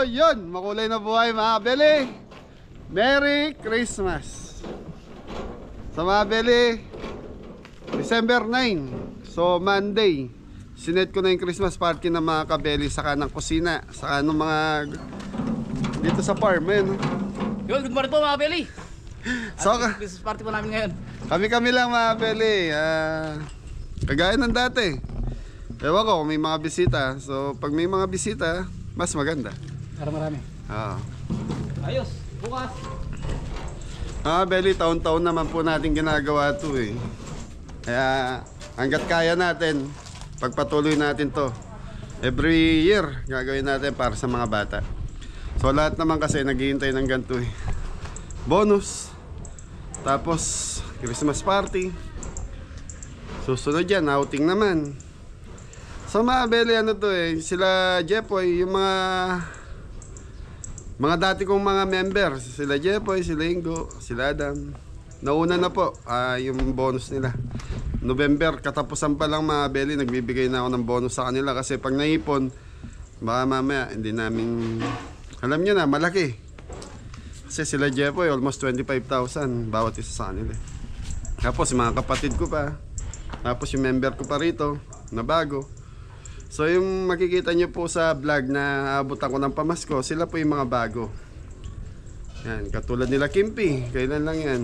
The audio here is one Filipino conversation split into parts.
yun, makulay na buhay mga beli. Merry Christmas. Sa mga beli, December 9, so Monday, sinet ko na yung Christmas party ng mga kabeli, saka ng kusina, saka ng mga dito sa farm. Ayun. Yun, good morning po mga beli. So, Christmas party po namin ngayon. kami lang mga beli, kagaya ng dati. Ewan ko kung may mga bisita. So pag may mga bisita, mas maganda. Marami. Oo. Ayos, bukas. Beli, taon-taon naman po natin ginagawa ito eh. Kaya hanggat kaya natin, pagpatuloy natin to. Every year gagawin natin para sa mga bata. So lahat naman kasi naghihintay ng ganito eh. Bonus, tapos Christmas party, susunod yan, outing naman. So mga beli, ano to eh, sila Jepoy, yung mga dati kong mga members, sila Jepoy, sila Ingo, sila Adam. Nauna na po yung bonus nila. November, katapusan pa lang mga beli, nagbibigay na ako ng bonus sa kanila. Kasi pag naipon, baka mamaya hindi namin, alam nyo na, malaki. Kasi sila Jepoy, almost 25,000 bawat isa sa kanila. Tapos mga kapatid ko pa, tapos yung member ko pa rito, na bago. So yung makikita nyo po sa vlog na abutan ko ng pamasko, sila po yung mga bago. Yan, katulad nila Kimpi, kailan lang yan.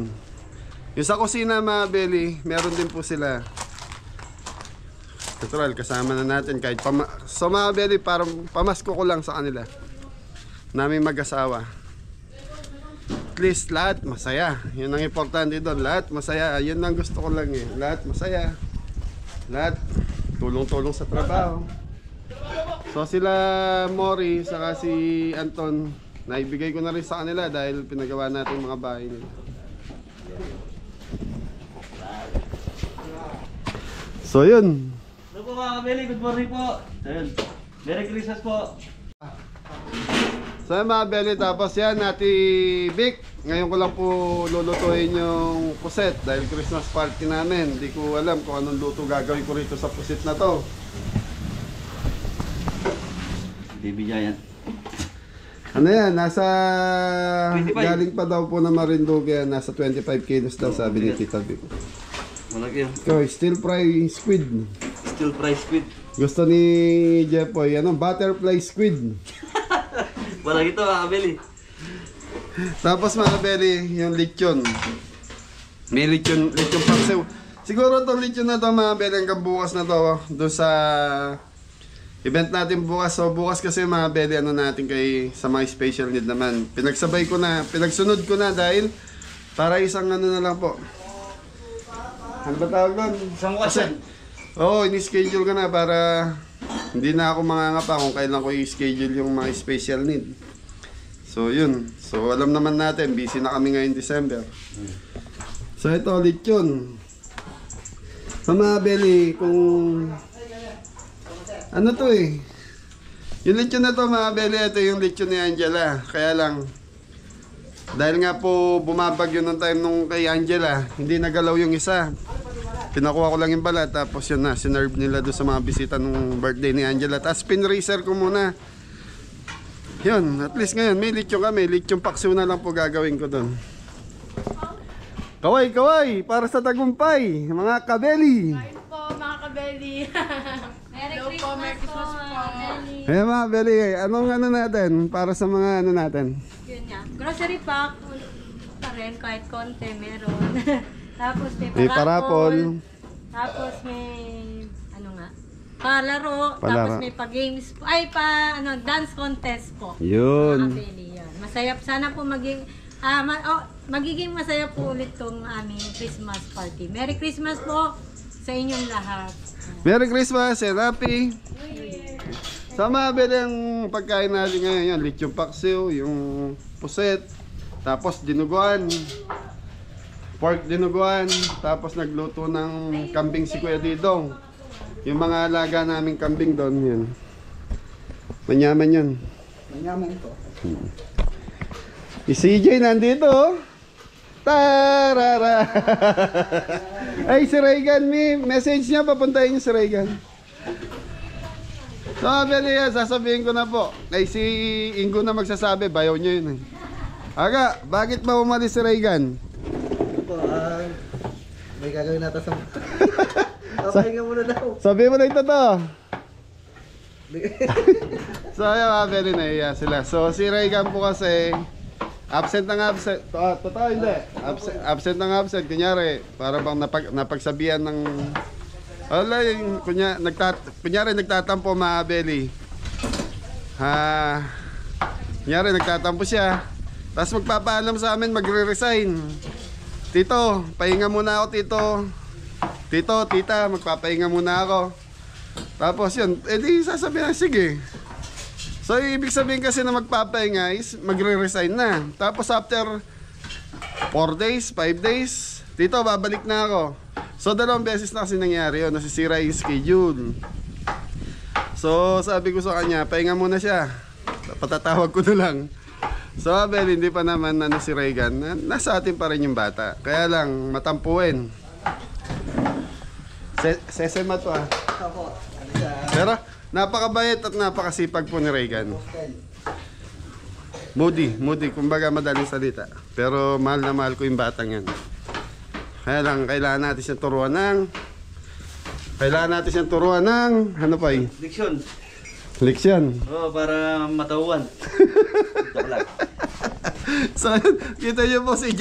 Yung sa kusina mga beli, meron din po sila. Natural, kasama na natin kahit so mga beli, parang pamasko ko lang sa kanila. Naming mag-asawa. At least lahat masaya. Yun ang importante doon, lahat masaya. Yun ang gusto ko lang eh, lahat masaya. Lahat tulong-tulong sa trabaho. So sila Mori saka si Anton, naibigay ko na rin sa kanila dahil pinagawa natin mga bahay nila. So yun. Hello po mga kabeli, good morning po. Ayun, Merry Christmas po. So mga beli, tapos yan Ate Vic, ngayon ko lang po lulutuin yung puset dahil Christmas party namin. Hindi ko alam kung anong luto gagawin ko rito sa puset na to. Baby Giant. Ano yan, nasa 25. galing pa daw po na Marinduque yan, nasa 25 kilos daw sabi ni Tita Vic. Malaki yun. So, still fry squid. Still fry squid. Gusto ni Jepoy, butterfly squid. Malaki ito mga kabeli. Tapos mga beli, yung lechon. May lechon paksiw. Siguro itong lechon na to mga beli, hanggang bukas na to. Doon sa event natin bukas. So bukas kasi mga beli, natin sa mga special need naman. Pinagsunod ko na dahil para isang na lang po. Ano ba tawag doon? Isang bukas. Oo, ini-schedule ko na para hindi na ako mangangapa kung kailan ko i-schedule yung mga special need. So yun. So alam naman natin, busy na kami ngayon December. So ito ulit yun. Sa mga beli, kung ano to eh. Yung lechon na to mga beli, ito yung lechon ni Angela. Kaya lang, dahil nga po bumabagyo nung time nung kay Angela, hindi nagalaw yung isa. Pinakuha ko lang yung balat, tapos yun na, sinerve nila doon sa mga bisita nung birthday ni Angela. Tapos pinracer ko muna. Yun, at least ngayon may lechon kami. Lechon paksiw na lang po gagawin ko doon. Kaway, para sa tagumpay, mga kabeli. Kain po mga kabeli. Merry Christmas po, Nelly. Hey mga kabeli, anong natin para sa mga natin? Yun nga. Grocery pack pa rin, kahit konti meron. Tapos may May parapol. parapol. Tapos may, palaro. Tapos may pa-games po. Ay, dance contest po. Yun. Mga kabeli, yun. Masaya. Sana po magiging masaya po ulit tong aming Christmas party. Merry Christmas po sa inyong lahat. Merry Christmas and Happy Sa mga beli ang pagkain natin ngayon, yan, lechon paksiw, yung puset, tapos dinuguan, pork dinuguan, tapos nagluto ng kambing si Kuya Didong. Yung mga alaga naming kambing doon, yan. Manyaman yun. Manyaman ito. Si CJ nandito, oh. Tarara! Ay, si Reagan, may message niya, papuntahin niyo si Reagan. So Belly, sasabihin ko na po. Kay si Ingo na magsasabi, bayaw nyo yun eh. Aga, bakit ba umalis si Reagan? Ito, may gagawin natin sa... Papahinga muna daw. Sabi mo na ito to. So ayun mga Belly, naiya sila. So si Reagan po kasi absent ng absent. Totoo hindi. Absent ng absent. Kunyari, para bang napagsabihan ng... Wala yung kunyari nagtatampo mga Belly. Kunyari nagtatampo siya. Tapos magpapaalam sa amin, magre-resign. Tito, pahinga muna ako tito. Tito, tita, magpapahinga muna ako. Tapos yun, edi sasabihin, sige. So ibig sabihin kasi na magpapahinga is magre-resign na. Tapos after 4 days, 5 days, tito, babalik na ako. So 2 beses na kasi nangyari yun, nasisira yung schedule. So sabi ko sa kanya, pahinga muna siya. Patatawag ko na lang. So Abel, hindi pa naman si Reagan, nasa atin pa rin yung bata. Kaya lang, matampuin. Sesema to Pero napakabait at napakasipag po ni Reagan. Moody, kumbaga madaling salita. Pero mahal na mahal ko yung batang yan. Kaya lang, kailangan natin siyang turuan ng ano pa eh? Leksyon. Oo, para matauhan. So, kita niyo po si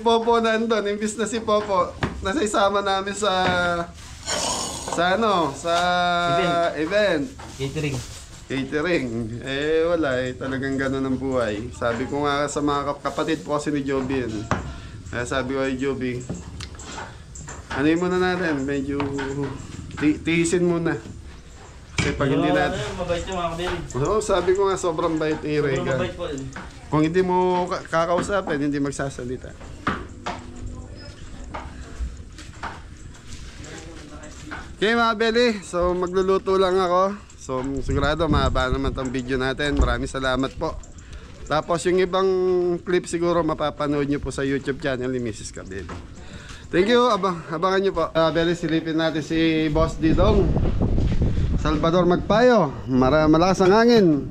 Popo nandun. Imbis na si Popo, nasa isama namin sa event. Catering. Eh, wala eh. Talagang ganun ang buhay. Sabi ko nga sa mga kapatid po kasi ni Joby yun. Kaya sabi ko kay Joby, ano yun muna natin? Medyo tiisin muna. Kasi pag hindi natin... Mabait yung mga kabili. Oo, sabi ko nga sobrang bait ni Reagan. Sobrang mabait po yun. Kung hindi mo kakausapin, hindi magsasalita. Okay mga Belly, so magluluto lang ako. So sigurado mahaba naman tong video natin. Maraming salamat po. Tapos yung ibang clip siguro mapapanood nyo po sa YouTube channel ni Mrs. Kabeli. Thank you, abangan nyo po. Belly, silipin natin si Boss Didong Salvador Magpayo. Malakas ang hangin.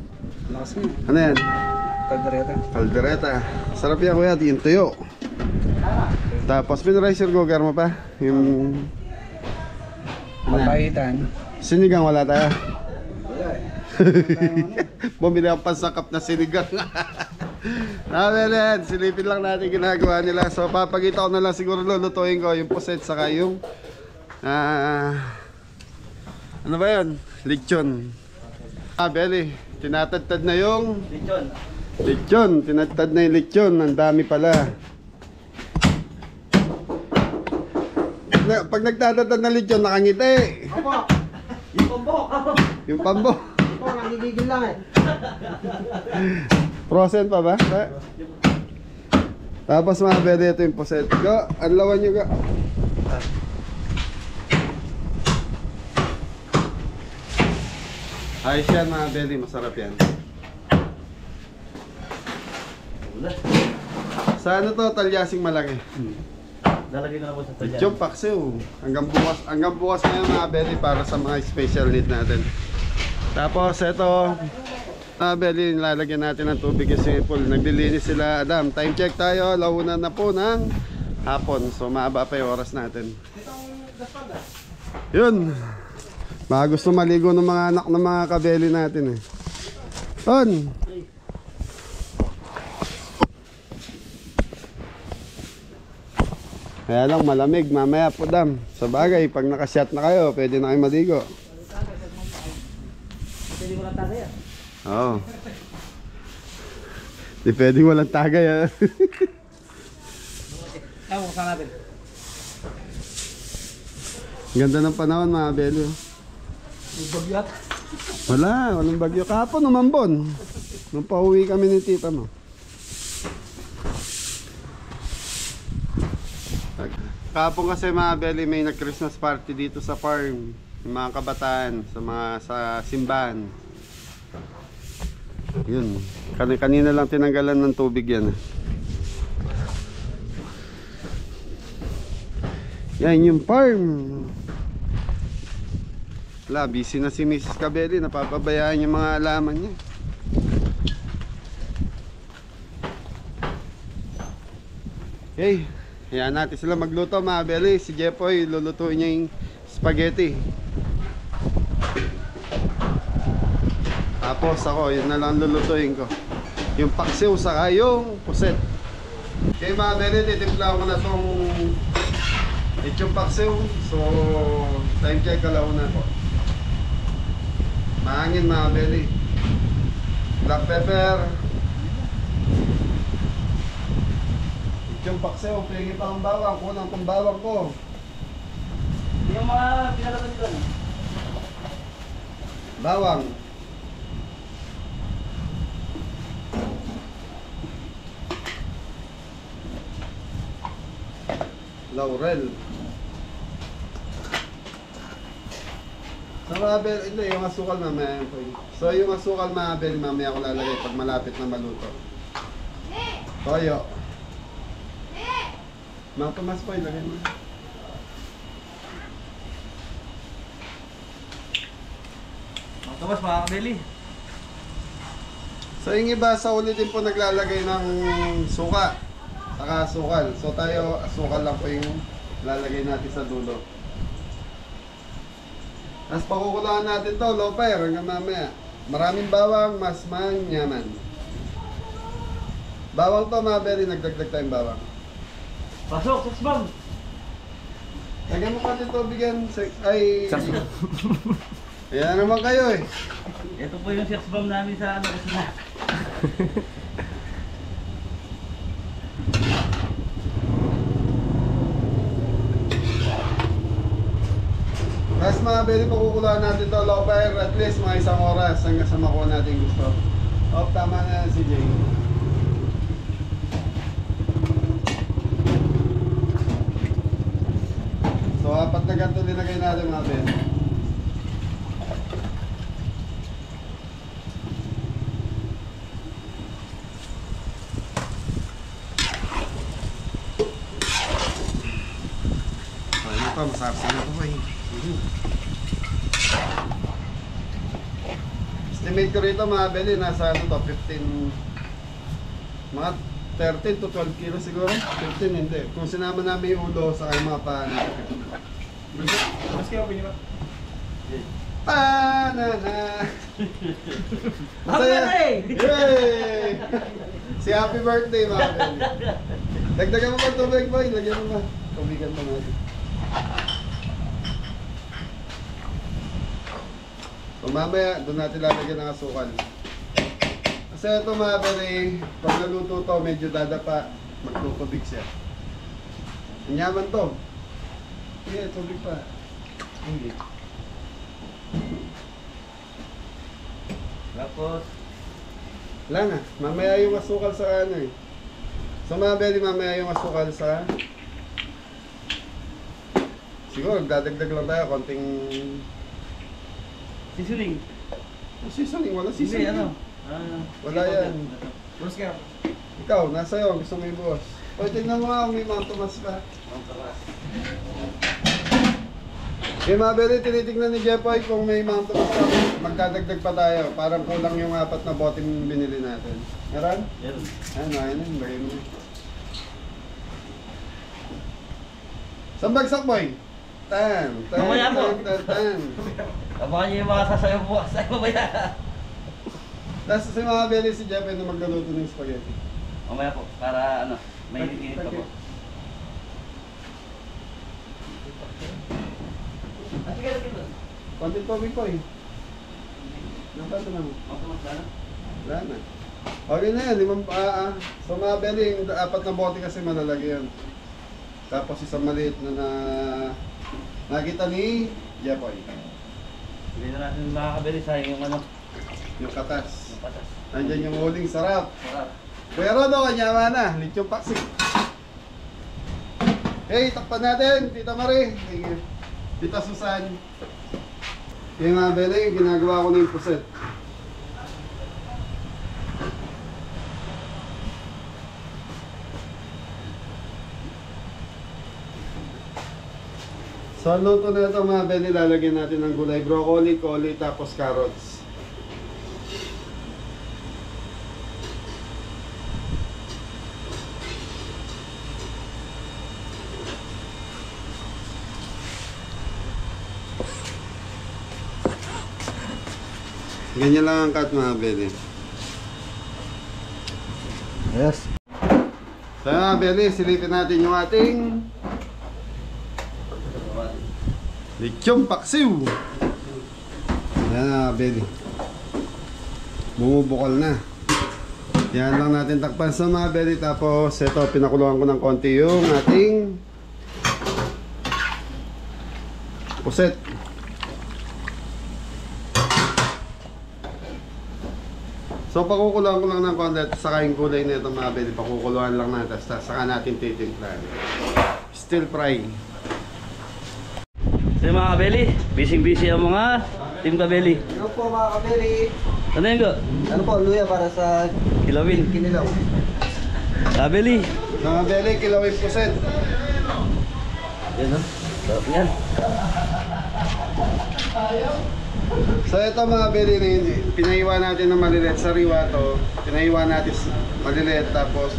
Malakas nga. Ano yan? Kaldereta. Sarap yan kuya, yung tuyo. Tapos pinricer cooker mo pa. Yung... Pampahitan. Sinigang wala tayo. Wala eh. Bumili ang pansakap na sinigang. Amen, silipin lang natin ginagawa nila. So papakita ko na lang siguro lulutuin ko yung puset saka yung ano ba yun? Lechon. Belly, tinatadtad na yung lechon. Tinatad na yung lechon. Ang dami pala. Pag nagtatad na lechon, nakangiti. Opo. Yung pambo. Yung pambo. Opo, nagigigil lang eh. Frozen pa ba? Tapos mga Belly, ito yung puset. Go, anlawan nyo go. Ayos yan mga Belly, masarap yan. Sa ano to, talyasing malaki? Lalagay na lang po sa talyan. Chop paksiw. Hanggang bukas ngayon mga Belly para sa mga special need natin. Tapos ito, mga Belly, lalagyan natin ng tubig kasi full. Naglilinis sila Adam. Time check tayo, launa na po ng hapon. So maaba pa yung oras natin. Yun. Baka gusto maligo ng mga anak ng mga kabeli natin eh. Ton! Kaya lang malamig mamaya po dam. Sa bagay, pag nakashot na kayo, pwede na kayo maligo. Pwede mo lang tagay ah. Oo. Di pwede walang tagay ah. Buksan natin. Ganda ng panahon mga belo. May bagyat. Walang bagyo. Kahapon umambon. Nung pauwi kami ni tita mo. Kahapon kasi mga Belly, may nag-Christmas party dito sa farm. Yung mga kabataan, sa simbahan. Yun. Kanina lang tinanggalan ng tubig yan. Yan yung farm. Wala, busy na si Mrs. Cabelli. Napapabayaan yung mga alaman niya. Okay, hayaan natin sila magluto mga Belly. Si Jepoy, lulutuin niya yung spaghetti. Tapos ako, yun na lang lulutuin ko. Yung paksiw saka yung puset. Okay mga Belly, titimpla ko na itong yung paksiw. So, time check kalauna ko. Mahangin mga Belly. Black pepper. Yung paksiw, pingi pa ang bawang. Kunang pang bawang ko. Yung mga pinalabas doon. Bawang. Laurel. Sa mga bel, ito yung asukal mamaya. So yung asukal mga bel, mamaya ko lalagay pag malapit na maluto. Toyo. Mga Tomas po, ilagay mo. Mga Tomas, mga kabeli. So yung iba sa ulitin po naglalagay ng suka. Saka asukal. So tayo, asukal lang po yung lalagay natin sa dulo. Tapos pakukulaan natin to, low fire hanggang mamaya. Maraming bawang, mas manyaman. Bawang to mga beri, nagdagdag tayong bawang. Pasok, saksbam. Lagyan mo kasi tubigan, ay... Ayan naman kayo eh. Ito po yung saksbam namin sa ano kasi na. Tapos mga beri, pakukulaan natin to, low fire, at least mga isang oras hanggang sa makuha natin gusto. Oh, tama na si Jay. So, apat na ganito linagay natin mga beri. So, ito, masarap na ito eh. Estimate ko rito mga beli, nasa ano to, 15, mga 13 to 12 kilos siguro. 15 hindi. Kung sinama namin yung ulo sa kayong mga paan. Mas kayo, pinima. Panana! Happy birthday! Yay! Si happy birthday mga beli. Dagdagan mo pa tubig boy, lagyan mo ba? Tubigan pa natin. So mamaya, doon natin lalagyan ng asukal. Kasi ito mga beri, pag naluto to, medyo dadapa, magtutubig siya. Anyaman to. Sige, tubig pa. Hindi. Tapos, Wala na, mamaya yung asukal sa ano eh. So mga beri, mamaya yung asukal sa... Siguro, dadagdag lang tayo, konting... sisuling. Seasoning, wala Hindi, seasoning. ano? Wala yan. Mas kayo. Ikaw, nasa iyo, gusto mo yung buwas. O, tignan mo nga kung may Mount Tomas pa. Eh, mabili, tinitignan ni Jepoy kung may Mount Tomas pa. Magdadagdag pa tayo. Parang kulang yung 4 na bote binili natin. Meron? Meron. Ano, ayun, lagay mo. Saan bagsak, boy? Mamaya po. Tan. Abangan niyo yung mga sasayaw bukas ay mamaya. Tapos si mga beli si Jepoy na magluluto ng spaghetti. Mamaya po, para ano, may init pa po. Sige, sige. Konting tubig ko eh. Napato na mo. Wala na. Okay na yan, so mga beli, yung 4 na bote kasi malalagay yan. Tapos isang maliit na nakita ni Jepoy. Hindi na natin makakabili sa yung ano, Yung katas. yung patas. Nandyan yung huling sarap. Sarap. Kuya Rodo, kanyama na. Lechong paksik. Hey, takpan natin. Tita Marie. Thank you. Tita Susan. Yung mga beli, ginagawa ko na yung puset. So So ang luto na ito mga Beli, lalagyan natin ng gulay, broccoli, coli, tapos carrots. Ganyan lang ang cut mga Beli. Yes. So mga Beli, silipin natin yung ating lechon paksiw. Yan na Beli. Bumubukol na. Yan lang natin takpan sa mga Beli. Tapos ito, pinakuluan ko ng konti yung ating puset. So pakukuluan ko lang ng konti at saka yung kulay na ito mga Beli, pakukuluan lang natin, saka natin titimplan. Still fry. So mga kabeli, busy ang mga team kabeli. Ano po mga kabeli? Ano yun go? Ano po, luya para sa Kilawin. kinilaw. Kabeli. Mga Beli, kilawin puset. Yan o. Sarap yan. So ito mga Beli, pinahiwa natin ng maliliit sa riwa to. Pinahiwa natin maliliit, tapos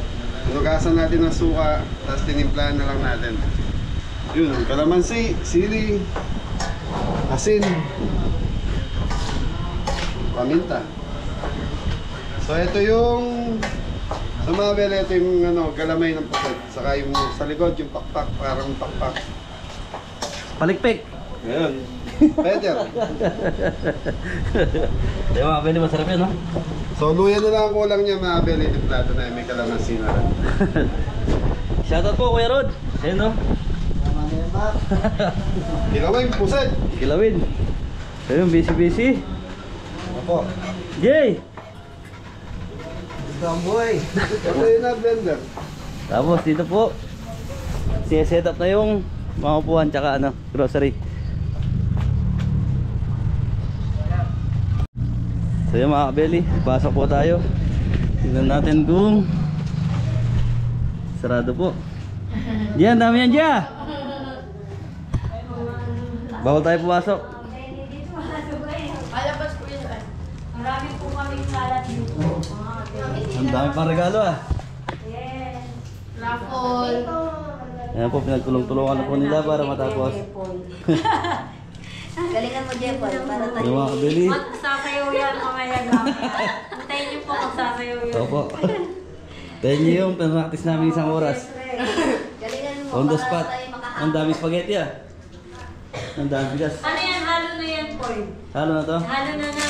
hinugasan natin ng suka, tapos tinimplahan na lang natin. Yun, kalamansi, sili, asin, paminta. So ito yung sa mga Beli, ito yung galamay ng puset. Saka yung sa likod, yung pakpak, parang pakpak. Palikpik. Ngayon, better. Yung mga kabeli, masarap yan no? So luya na lang ang kulang niya mga Beli, yung plato na may kalamansi na rin. Shoutout po Kuya Rod. Ayun no? Kilaway, puset! Kilawin. Ayun, busy. Opo. Jay! Ito ang buhay. Ito yun na blender. Tapos dito po, set up na yung mga upuan tsaka grocery. So yun mga kabeli, pasok po tayo. Tignan natin kung sarado po. Diyan, dami yan dyan. Bawal tayo pumasok. Palabas po yun. Marami po kaming kalat dito. Ang dami pang regalo ah. Yes. Raffle. Ayan po, pinagtulong-tulungan na po nila para matapos. Galingan mo, Jepol, para tayo. Yung mga kabeli. Magsasayaw yan mamaya gamit. Antayin niyo po magsasayaw yun. Opo. Tayo nyo yung pinractice namin isang oras. Galingan mo, On the para spot. tayo makahapon. Ang dami spaghetti ah. Ang dami bigas. Ano yan? Halo na yan, Poy. Halo na to? Halo na na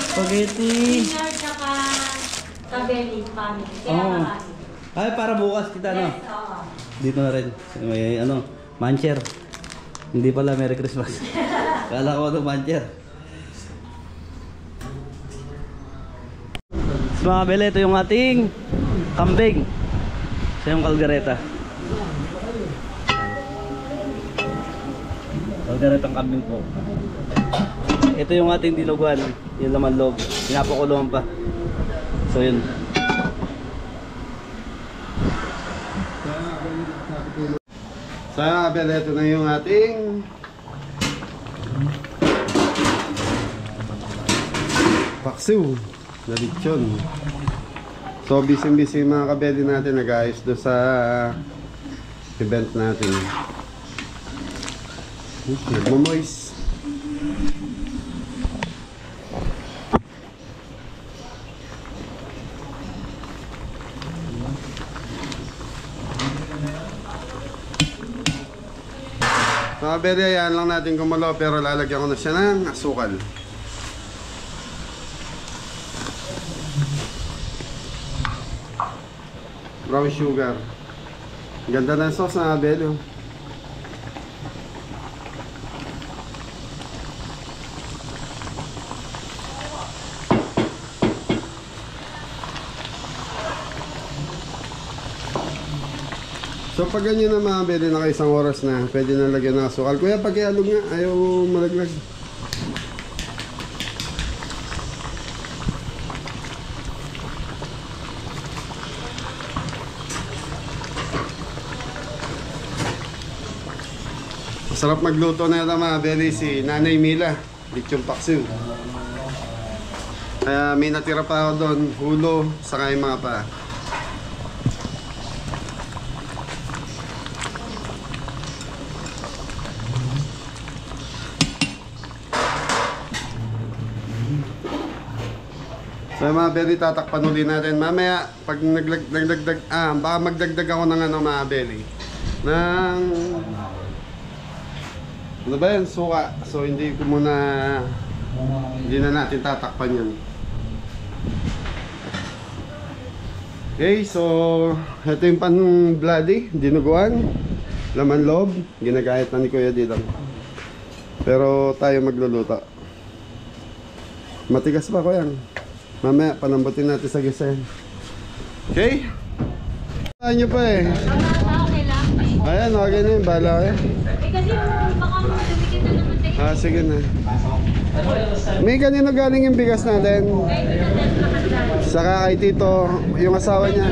Spaghetti. dinner tsaka kabeli, family. Kaya Oo. marami. Ay, para bukas kita no? Yes, oo. Dito na rin. May mancher. Hindi pala, Merry Christmas. Kala ko mancher. So mga bele, ito yung ating kambing. Ito yung kaldereta. Kalderetang kambing po. Ito yung ating dilugan. Yung laman loob. Pinapakulungan pa. So yun. Sa Beli, ito na yung ating paksiw na lechon. So busy mga kabeli natin, nag-ayos doon sa event natin. Nagmamoist. Mga beri, ayan lang natin gumalaw, pero lalagyan ko na siya ng asukal. Brown sugar. Ganda ng sauce na beri. So pag ganyan na mga beri, naka isang oras na, pwede na lagyan ng asukal. Kuya, pag-ialog nga, ayaw malaglag. Masarap magluto na ito mga belly si Nanay Mila. Lechon paksiw. Kaya may natira pa ako doon, hulo, saka yung mga pa. So mga belly, tatakpan uli natin. Mamaya, pag nagdagdag, baka magdagdag ako ng ano mga belly. Ng... Ano ba yan? Suka. So hindi na natin tatakpan yan. Okay, so ito yung pan-bloody, dinuguan, laman loob, ginagayat na ni Kuya Didang. Pero tayo magluluto. Matigas pa ko yan. Mamaya, palambutin natin sa gisa yan. Okay? Saan nyo pa eh? Okay lang. Ayan, okay na yun, bahala kayo. Kasi baka tumikit na naman tayo. Sige na. May kanino galing yung bigas natin? Saka kay Tito, yung asawa niya.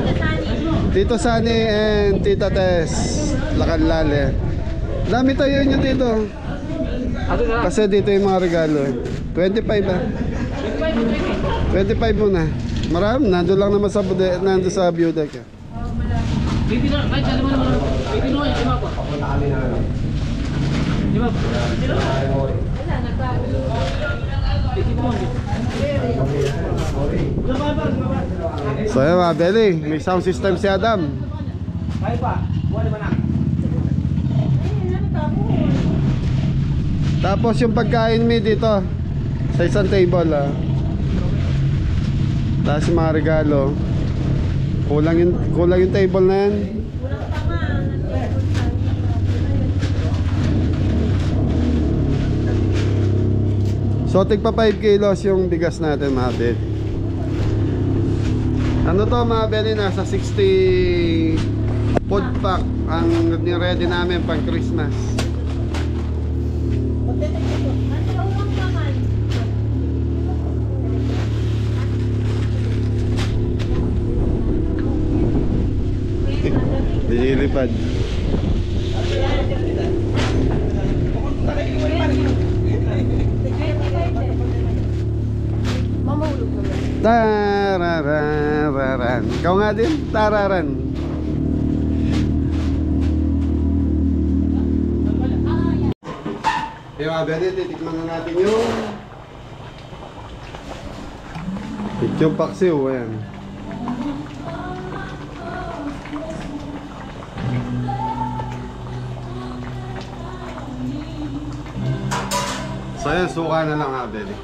Tito Sani and Tita Tess Lacanlale. Dami tayo nyo Tito. Kasi dito yung mga regalo. 25 ba? 25 muna. Marami, nandun lang naman sa nandun sa view deck. So yun mga belly, may sound system si Adam. Tapos yung pagkain mo dito sa isang table tapos yung mga regalo. Kulang yung table na yan. So tigpa 5 kilos yung bigas natin mga belly. Ano to mga belly, nasa 60 food pack ang ni-ready namin pang Christmas. Dililipad. Tarararan. Ikaw nga din, tararan. Okay mga bede, titikman na natin yung lechon paksiw. Ayan. So ayan, suka na lang mga bede.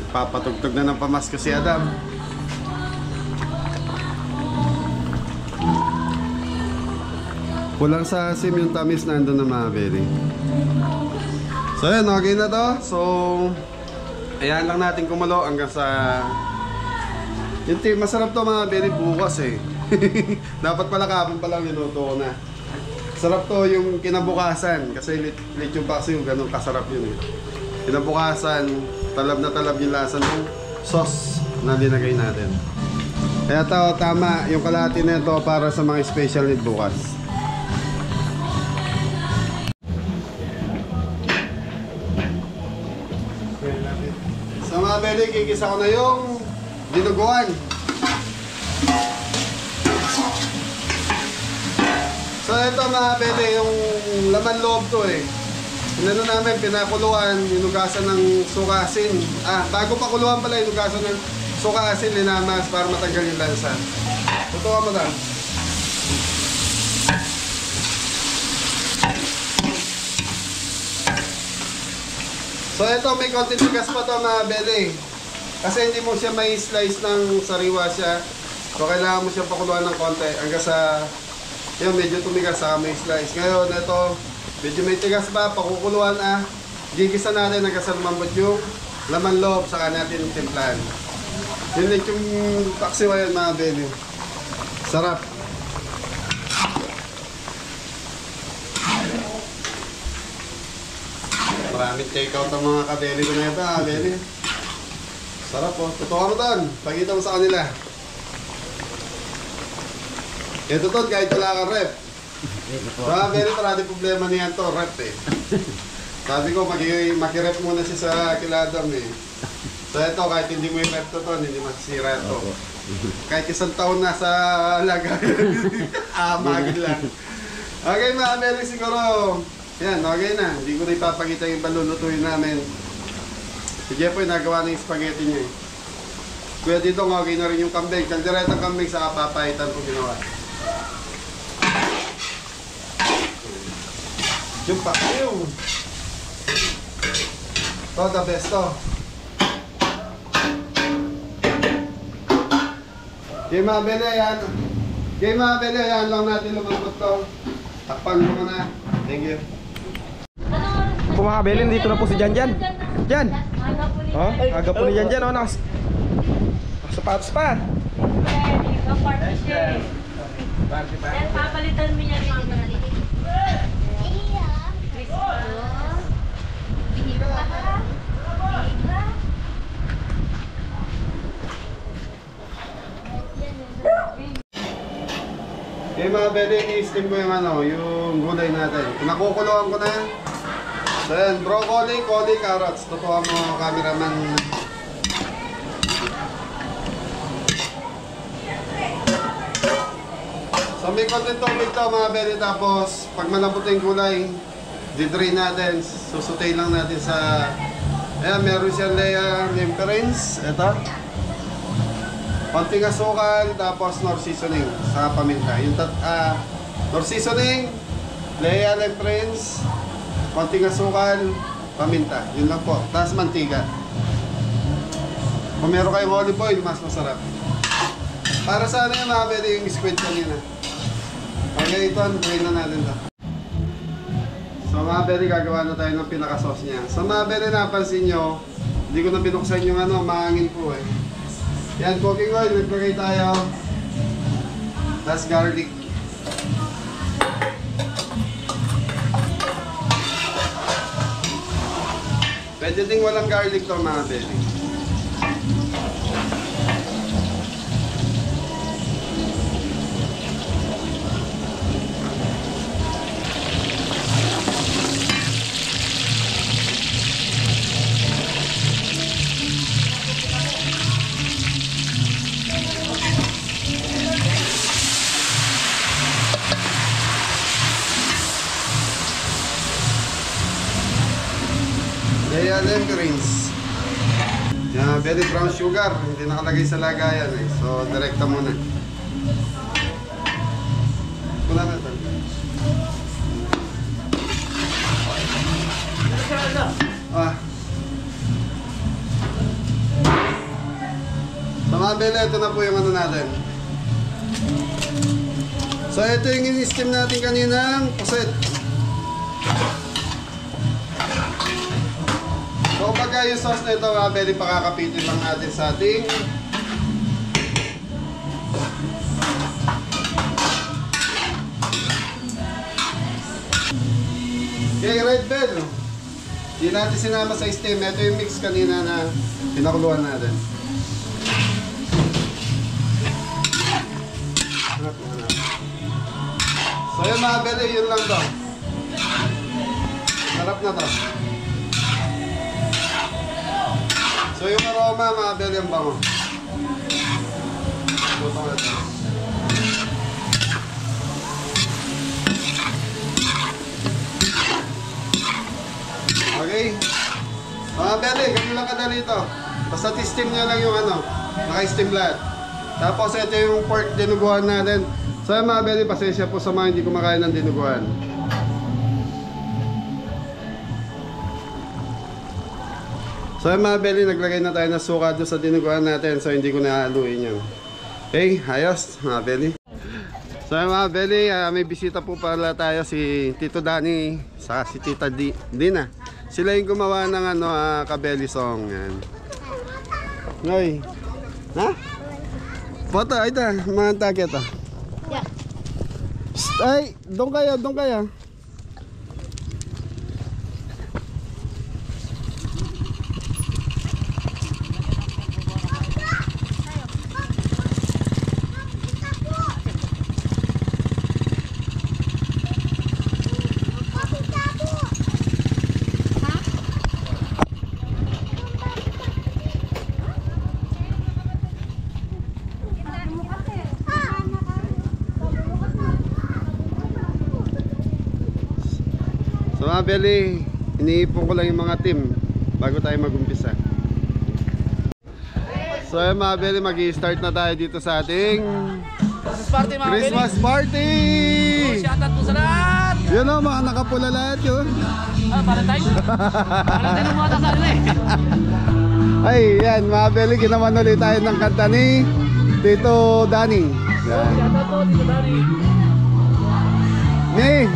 Papatugtog na ng pamasko si Adam. Kulang sa asim yung tamis, nandun na mga belly. So ayan, okay na to. So ayan lang natin kumulo hanggang sa yung masarap to mga belly bukas eh. Dapat pala kapon pa lang niluto ko na. Sarap to yung kinabukasan. Kasi lechon paksiw, ganun kasarap yun eh. Kinabukasan, talab na talab yung lasa ng sauce na linagay natin. Kaya tama yung kalahati na ito para sa mga special need bukas. Sa mga belly, kikisa ko na yung dinuguan. So ito mga belly, yung laman loob to eh. Inano namin, pinakuluan, inugasan ng suka asin. Bago pa kuluan pala, inugasan ng suka asin, linamas para matanggal yung lansa. Tutuwa mo lang. So ito, may konti tigas pa to mga belly. Kasi hindi mo siya may slice ng sariwa siya. So kailangan mo siya pakuluan ng konti hanggang sa yun, medyo tumigas sa may slice. Ngayon, ito, medyo may tigas pa, pakukuluan gigisa natin hanggang sa lumambot yung laman loob, saka natin timplahan. Yun like yung paksiwa yan mga belly. Sarap. Maraming take-out ang mga kabeli ko na ito, belly. Sarap po. Tutuwa mo doon. Pakita mo sa kanila. Ito to, kahit wala kang rep. So, very parati problema niyan to, rep eh. Sabi ko, makirep muna siya sa kiladam eh. So ito, kahit hindi mo yung rep to, hindi masisira ito. Kahit isang taon na sa lagayan, magin lang. Okay mga Meli, siguro, yan, okay na. Hindi ko na ipapakita yung palulutuin namin. Si Jeffoy, nagawa na yung spaghetti niya eh. Kuya dito, okay na rin yung kambing. Kalderetang kambing sa papaitan ko ginawa. Yung pa, yung. To, the best to. Okay mga Meli, yan. Okay mga Meli, yan lang natin lumabot to. Takpan mo na. Thank you. Po mga kabelin, dito na po si Janjan. Jan! Oh, aga po ni Janjan, oh, sapatos pa. Ready, ka-party siya. Yan, papalitan mo yan mga Okay mga Meli, i-steam ko yung yung gulay natin. Nakukuluan ko na yan. So yan, broccoli, coli, carrots. Tutuwa mo, cameraman. So may konting tubig to mga Meli. Tapos pag malambot na yung gulay, di-drain natin. Susutay lang natin sa... Ayan, meron siyang layer lemperins. Ito. Konting asukal, tapos nor seasoning sa paminta. Yung nor seasoning, leia lemperins, konting asukal, paminta. Yun lang po. Tapos mantika. Kung meron kayong olive oil, mas masarap. Para sa ano yung mga pwede yung squid kanina. Okay, ito, drain na natin ito. So mga beri, gagawa na tayo ng pinaka-sauce niya. So mga beri, napansin nyo, hindi ko na binuksan yung mahangin po eh. Yan, cooking oil, naglagay tayo. Tapos garlic. Pwede ding walang garlic to mga beri. Leia lemperins. Yan, very brown sugar. Hindi nakalagay sa lagayan eh. So, direkta muna. Wala na ito. So mga bele, ito na po yung natin. So ito yung in-steam natin kaninang puset. So pagka yung sauce na ito mga bele, pakakapitin lang natin sa ating okay, red bell. Hindi natin sinama sa steam. Ito yung mix kanina na pinakuluan natin. So yun mga bele, yun lang to. Sarap na to. So yung aroma mga bele, ang bango. Butong natin. Okay. Mga bele, ganun lang kadali ito. Basta steam nyo lang yung naka-steam lahat. Tapos ito yung pork dinuguan natin. So mga bele, pasensya po sa mga hindi kumakain ng dinuguan. So mga bele, naglagay na tayo ng suka doon sa dinuguan natin. So hindi ko nahaluin yun. Okay, ayos mga bele. So mga bele, may bisita po pala tayo, si Tito Danny sa si Tita Dina. Sila yung gumawa ng kabeli song. Yan. Ngoy. Ha? Foto, ay ta, mga takit ah. Yeah. Ay, doon kaya, doon kaya. Mga Beli, iniipon ko lang yung mga team bago tayo mag-umpisa. So ayun mga Beli, mag-i-start na tayo dito sa ating Christmas party! Shoutout po sa lahat! Yun o, mga nakapula lahat yun. Valentine? Valentine ang mga tasal eh. Ay, yan mga Beli, ginawan ulit tayo ng kanta ni Tito Danny. Yan. Shoutout po, Tito Danny. Ni!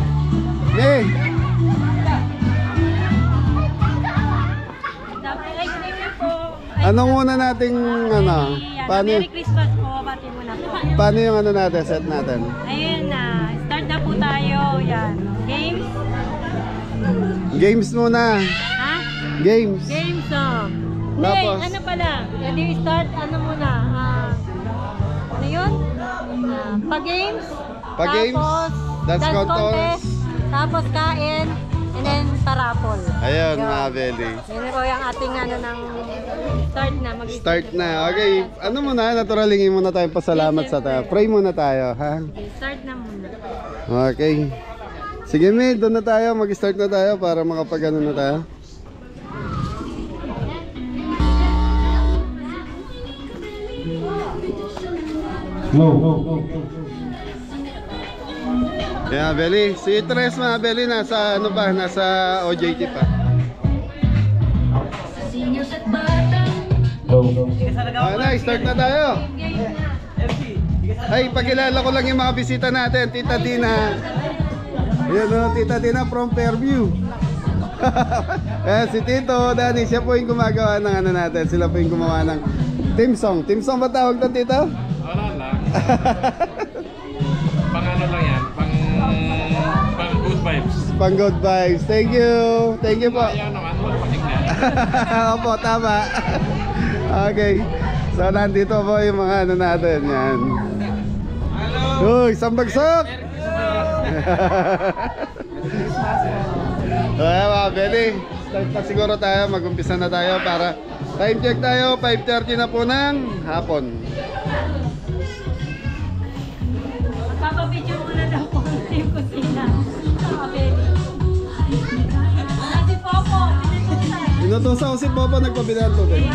Anong muna nating ano? Merry Christmas po, bati muna po. Paano yung ano natin, set natin? Ayun na, start na po tayo. Yan. Games? Games muna. Ha? Games. Games, Hindi, Tapos? ano pala? Hindi, start, ano muna? Ano yun? Pa-games. Pa-games, Tapos, dance contest. Tapos kain. And then, parapol. Ayun Yun. mga Beli. Yun po yung ating ano ng start na. Start na. Okay. Ano muna, naturalingin muna tayong pasalamat sa tayo. Pray muna tayo, ha? Start na muna. Okay. Sige, May, doon na tayo. Mag-start na tayo para makapag-ano na tayo. Go. Yeah, Beli. Si Tres mga Beli, nasa ano ba? Nasa OJT pa. Start na tayo. Ay, pagkilala ko lang yung mga bisita natin. Tita Dina. Ayan o, Tita Dina from Fairview. Si Tito Danny, siya po yung gumagawa ng ano natin. Sila po yung gumawa ng team song. Team song ba tawag doon, Tito? Wala lang. Pang ano lang yan, pang good vibes. Pang good vibes. Thank you. Thank you po. Ayaw naman, wala patingnan. Opo, tama. Okay. So, nandito po yung mga ano natin. Yan. Uy, isang bagsak! Kaya mga Beli, start na siguro tayo. Mag-umpisa na tayo para time check tayo. 5:30 na po ng hapon. Magpapabidyo muna daw po yung kusina. Si Popo, pinutusan. Inutusan ko si Papa, nagpabili ng tubig.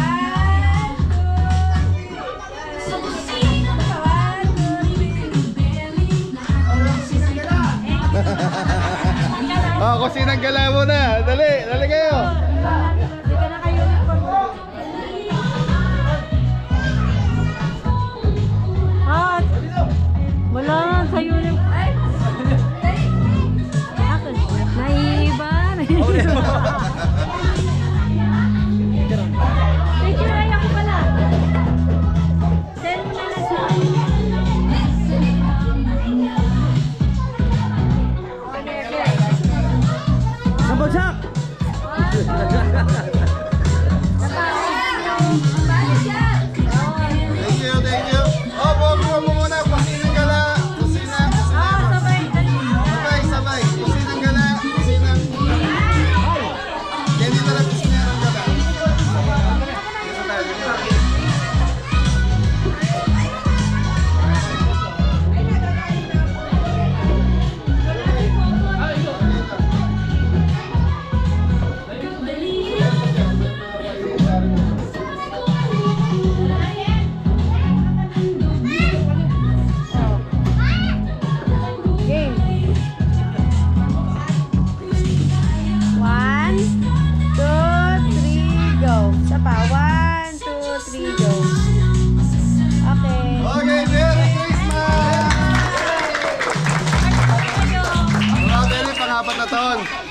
Kusinang gala muna. Dali kayo. Hindi ka na kayo uniform. Wala sa uniform. Naiiba. Picture ay ako pala. Send mo na lang sa Nabagsak! Thank you. Oh, buwan mo muna. Kusinang gala. Kusina. Sabay. Kusinang gala. Kusinang. Yan dito lang kusinang gala.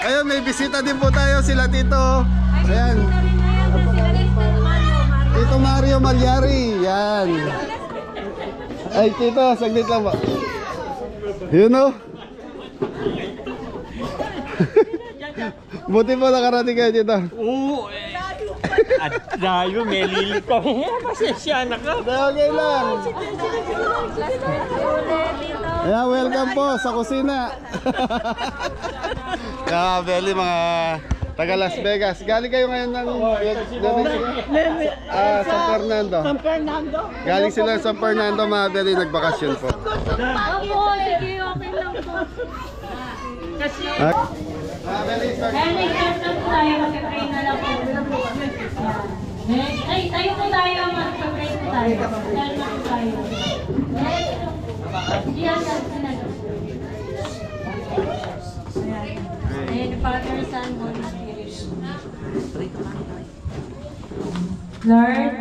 Ayun, may bisita din po tayo, sila Tito. Ayan. Tito Mario Malyari. Yan. Ay, Tito, saglit lang ba? Yun o. Buti po nakarating kayo, Tito. Oo, at dayo, may lili kami. Pasensya na ka. Okay lang. Ayan, welcome po sa kusina. Kaya Beli, mga taga Las Vegas. Galing kayo ngayon ng San Fernando. Galing sila sa San Fernando, mga Beli, nagbakasyon po. Opo, sige, okay lang po. Kasi Kaya nag-start na po tayo, mag-pray na lang po. Yan. Ay, tayo po tayo, mag-pray po tayo. Tayo na po tayo. Yan, ayan, Father, Son, Holy Spirit. Lord,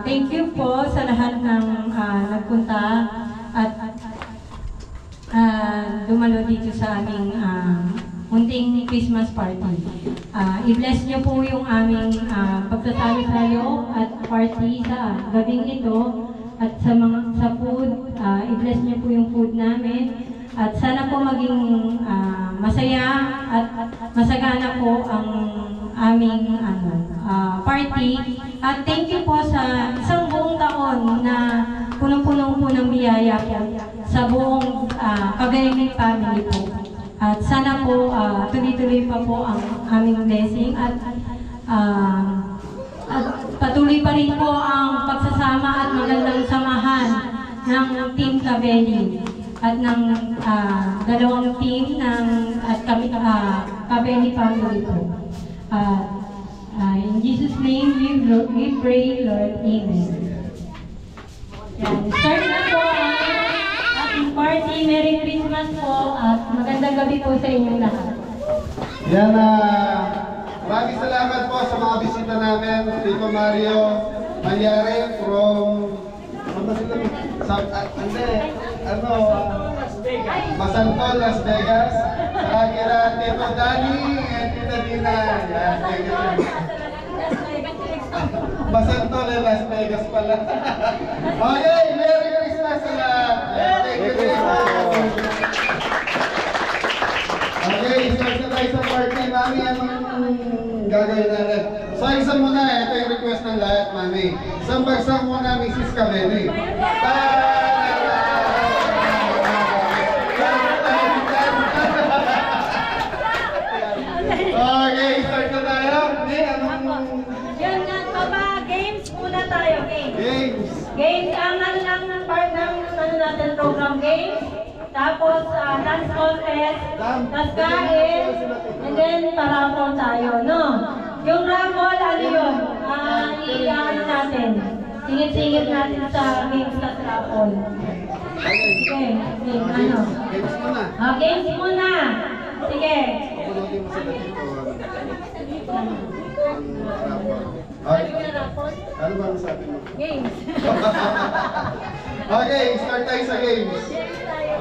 thank you po sa lahat ng nagpunta at dumalo dito sa aming munting Christmas party. I-bless niyo po yung aming pagtatalo-talo at party sa gabing ito at sa food. I-bless niyo po yung food namin. At sana po maging masaya at masagana po ang aming party. At thank you po sa isang buong taon na punong-puno po ng biyaya po sa buong Kabeli family po. At sana po tuloy-tuloy pa po ang aming blessing at patuloy pa rin po ang pagsasama at magandang samahan ng Team Kabeli at ng dalawang team ng Kabeli family po. In Jesus' name we pray, Lord. Amen. Yan. Start na po ang ating party. Merry Christmas po at magandang gabi po sa inyong lahat. Yan, maraming salamat po sa mga bisita namin. Tito Mario Malyari from Masantol, Las Vegas. Saka kila Tito Danny and Tita Dina. Yan, thank you. Masantol, Las Vegas pala. Okay, Merry Christmas sa lahat. Thank you. Okay, start na tayo sa party. Mami, anong gagawin natin? So, isa muna, ito yung request ng lahat, Mami. Isang bagsak muna, Mrs. Kabeli. Okay, start na tayo. Hindi, anong... Yan nga, Papa, games muna tayo, games. Games. Games, ang lang ng part ng natin program games. Tapos, dance contest, tapos kain, and then paraffle tayo, no? Yung raffle, ano yun? I-ano natin. Singit-singit natin sa games sa raffle. Sige, game, ano? Games muna. Games muna. Sige. Pupunutin mo sa dati ko. Ano ba ang sabi mo? Games. Okay, start tayo sa games.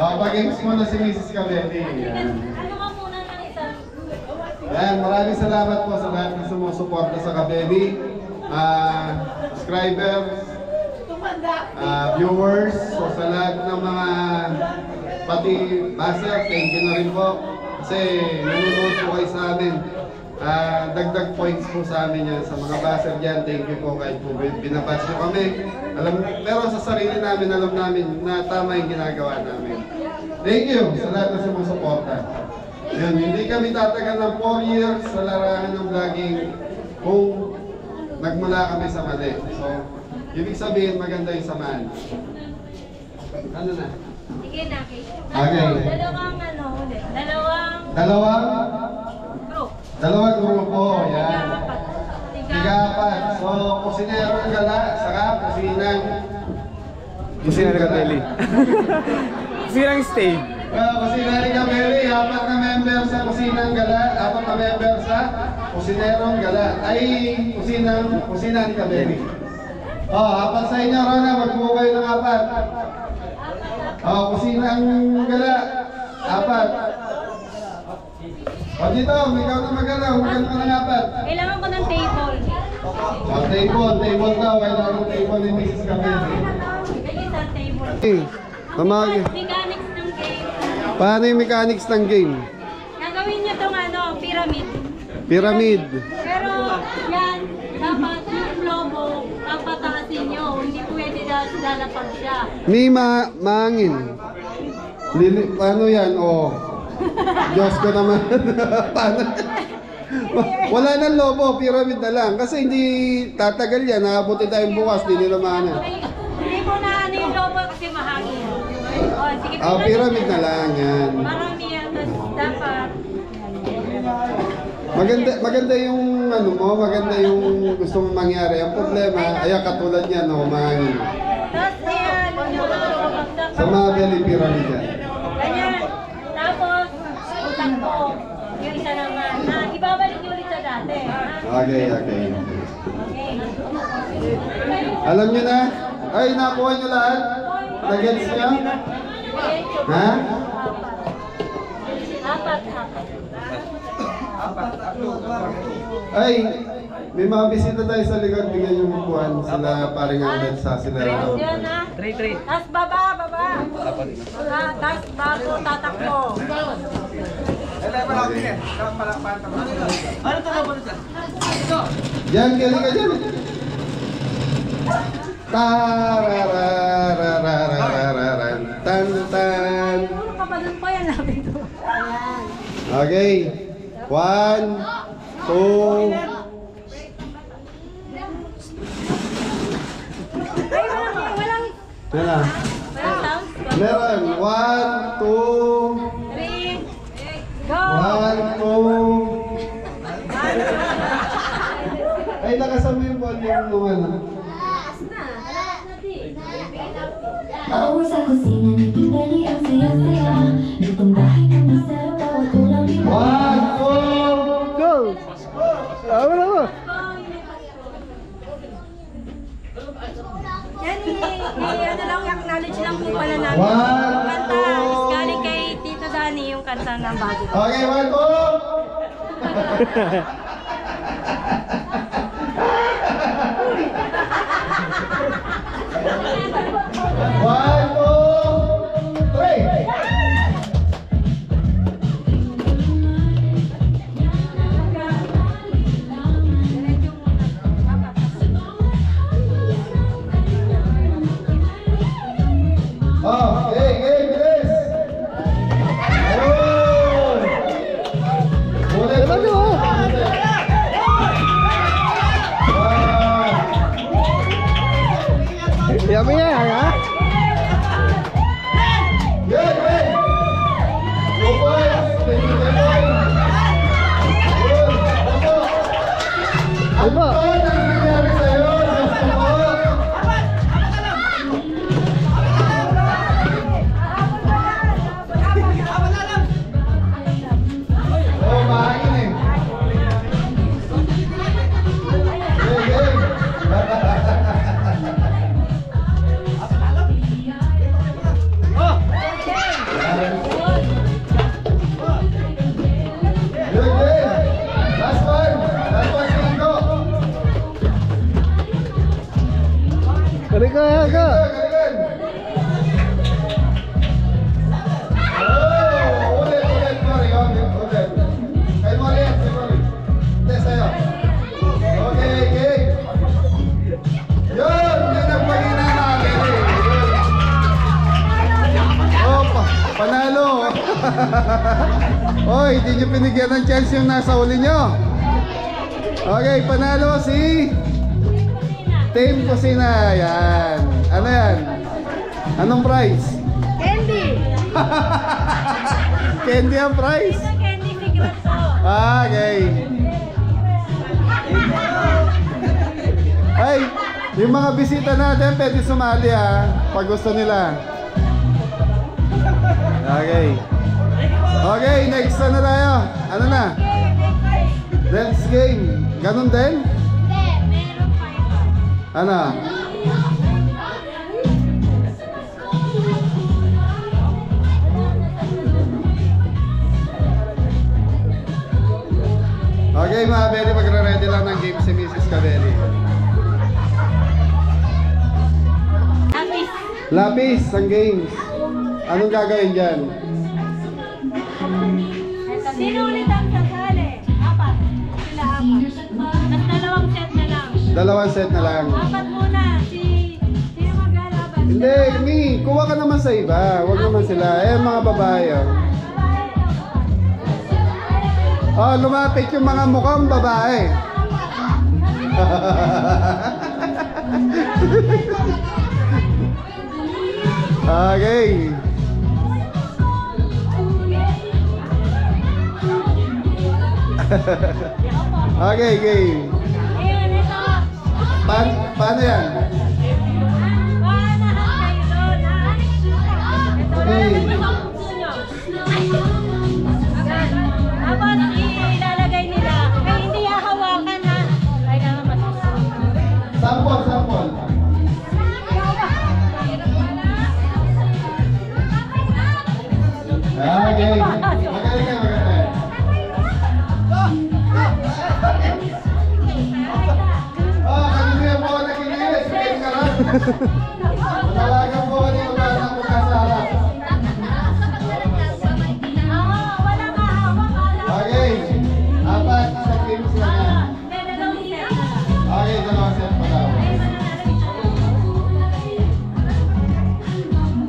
Pag-games muna si Mrs. Kabeli. Ano ka muna ng isa? Yan, maraming salamat po sa lahat ng sumusuporta sa Kabeli. Subscribers, viewers, so sa lahat ng mga pati buzzer, thank you na rin po. Kasi nanonood po kayo sa amin. Dagdag points po sa amin yan. Sa mga buzzer dyan, thank you po kahit po binabatch nyo kami. Pero sa sarili namin, alam namin na tama yung ginagawa namin. Thank you sa lahat na sumusuporta. Yun, hindi kami tatagal ng 4 years sa larangan ng vlogging kung nagmula kami sa mali. So, ibig sabihin maganda yung samahan. Ano na? Sige na, Okay. Dalawang ano ulit. Dalawang grupo. Yan. Tiga-apat. So, kusinero ng gala, saka kusinang... Kusinero ng Kabeli. Kusinang stay. Kusinero ng Kabeli, 4 na member sa kusinang gala, 4 na member sa kusinerong gala. Ay, kusinang ni Kabeli. 4 sa inyo, Rona, magbuo kayo ng 4. Kusinang gala, 4. Dito, ikaw na magana, huwag ka ng 4. Kailangan ko ng table. Table daw, kailangan ng table ni Mrs. Kabeli. Bigay sa table. Mechanics ng game. Paano yung mechanics ng game? Gagawin niyo itong pyramid. Pyramid. Pero yan, dapat yung lobo, papataasin niyo. Hindi pwede lalapag siya. May maangin. Paano yan? Diyos ko naman. Paano? Wala nang lobo, pyramid na lang. Kasi hindi tatagal yan. Nakabuti tayong bukas, di nila maana. Hindi mo na yung lobo kasi mahangin. Sige, Pyramid na lang yan. marami yan. Dapat. Maganda yung ano mo, maganda yung gusto mong mangyari. Ang problema, ayan katulad niya, no, umangin. Tapos, ayan, yung bumagsak. Sa mga belly pyramid yan. Ganyan. Tapos, utak ko. Yung isa naman. Ibabalik niyo ulit sa dati. Okay. Okay. Alam niyo na? Ay, nakuha niyo lahat? Nagets niyo? Ha? Apat. Ay, may mga bisita tayo sa likod. Bigyan yung upuan. Sila paring Angel sa sila. Yan na. 3. Tapos baba. Tapos bago tatakbo. Ano ito na ba nito? Yan, galing ka dyan. Tarararararararan. Tan. Ano kapalan pa yan namin ito? Ayan. Okay. 1, 2. Ay, walang Yan na. sound. Meron. 1, 2. 3, go! 1, 2. Ay, nakasama yung volume naman. Ako sa kusina, naging ang saya-saya. Lutong bahay na masarap, bawat ulam di 1, 2. Go! Wala. Yan ano lang, acknowledge lang po pala namin. One, Kanta two. is galing kay Tito Danny yung kanta ng bago. Okay, 1, 2. 1, 2, 3. Okay, bilis. Ulit. Yummy yan, ha? Good. Go boys. Thank you, boys. Good. Ano ba? Ano ang nangyari sa'yo? Gusto mo? Oh, mahangin eh. Good. Last one, Cinco. Halika. Galingan. Oh, ulit, Mori. Ulit. Kay Mori. Hindi, sa'yo. Okay, game. Yun ang pagina namin eh. Oh, panalo. Oy, hindi nyo pinigyan ng chance yung nasa uli nyo. Okay, panalo si Team Kusina. Yan. Ano yan? Anong prize? Candy! Candy ang prize? Candy secret po. Okay. Ay, yung mga bisita natin pwede sumali pag gusto nila. Okay. Okay, next na tayo. Ano na? Dance game. Ganun din? Meron pa ito. Ano? Okay mga Belly, magre-ready lang ng game si Mrs. Cabelli. Tapis. Lapis ang games. Anong gagawin dyan? Sino ulit ang sasali? Apat. Sila apat. Mas dalawang set na lang. Dalawang set na lang. Apat muna. Sino maglalaban? Hindi, Mi, kuha ka naman sa iba. Huwag naman sila. Mga babae. Oh, lumapit yung mga mukhang babae. Okay. Okay, game. Ayan, ito. Paano yan? Okay. Tapos ilalagay nila. Kaya hindi hahawakan ha. Ay naman. Sample. Okay. Magaling ka. Oh, kanina yung mga nakikinis. Game ka lang. Talagang po kanina ba na po kasarap. Okay. Apat sa games na yan. Okay, dalawang set pa daw.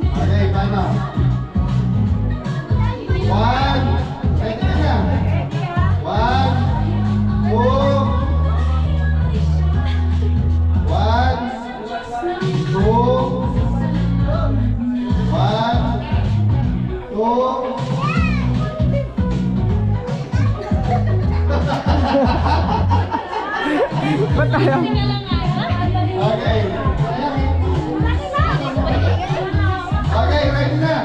Okay, paano? 1, ready na. 1, 2, 2, 1, 2. Ba't tayo? Okay. Okay, ready na.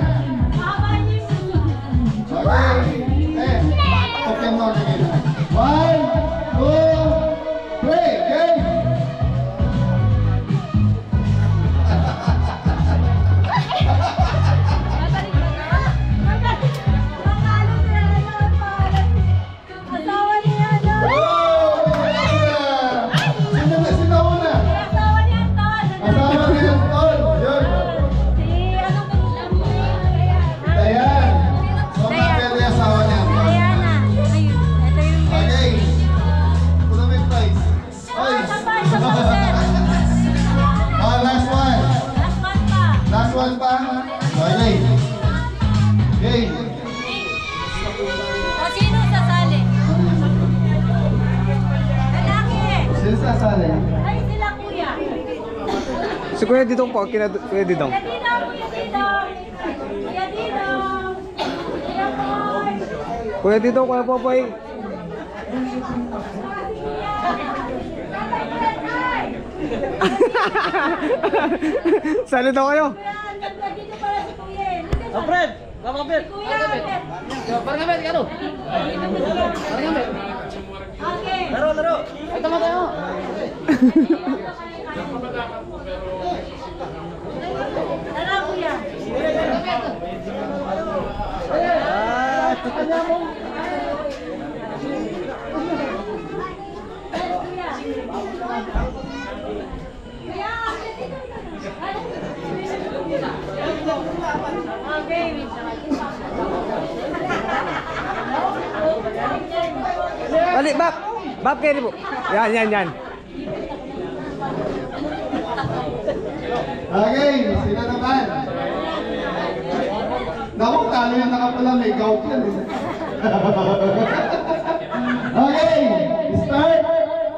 Okay. Okay mo again. 1, 2, 3, game. Sino una? Asawa ni Anton. Yun. Dayan. So, mga yung asawa niya. Okay. Pula may price. Oy. Oh, last one. Last one pa. Okay. Okay. Sino sasali? Lalaki. Sino sasali? Ay, sila kuya. Si Kuya Didong po, Kuya Didong. Kuya Didong, Kuya Didong. Kuya Didong. Kuya Boy. Kuya Didong, Kuya Popoy. Sali daw kayo. Dito para si Kuya. Alfred! Tama, Alfred! Kuya, Alfred. Parang kami, kano? Parang kami. Okay. Laro! Ay, tama tayo! Tara, Kuya. Okay, Balik, Bab! Bab kayo po. Yan. Okay, sila naman. Naku, talo yung nakapula, may gout yan. Okay, start.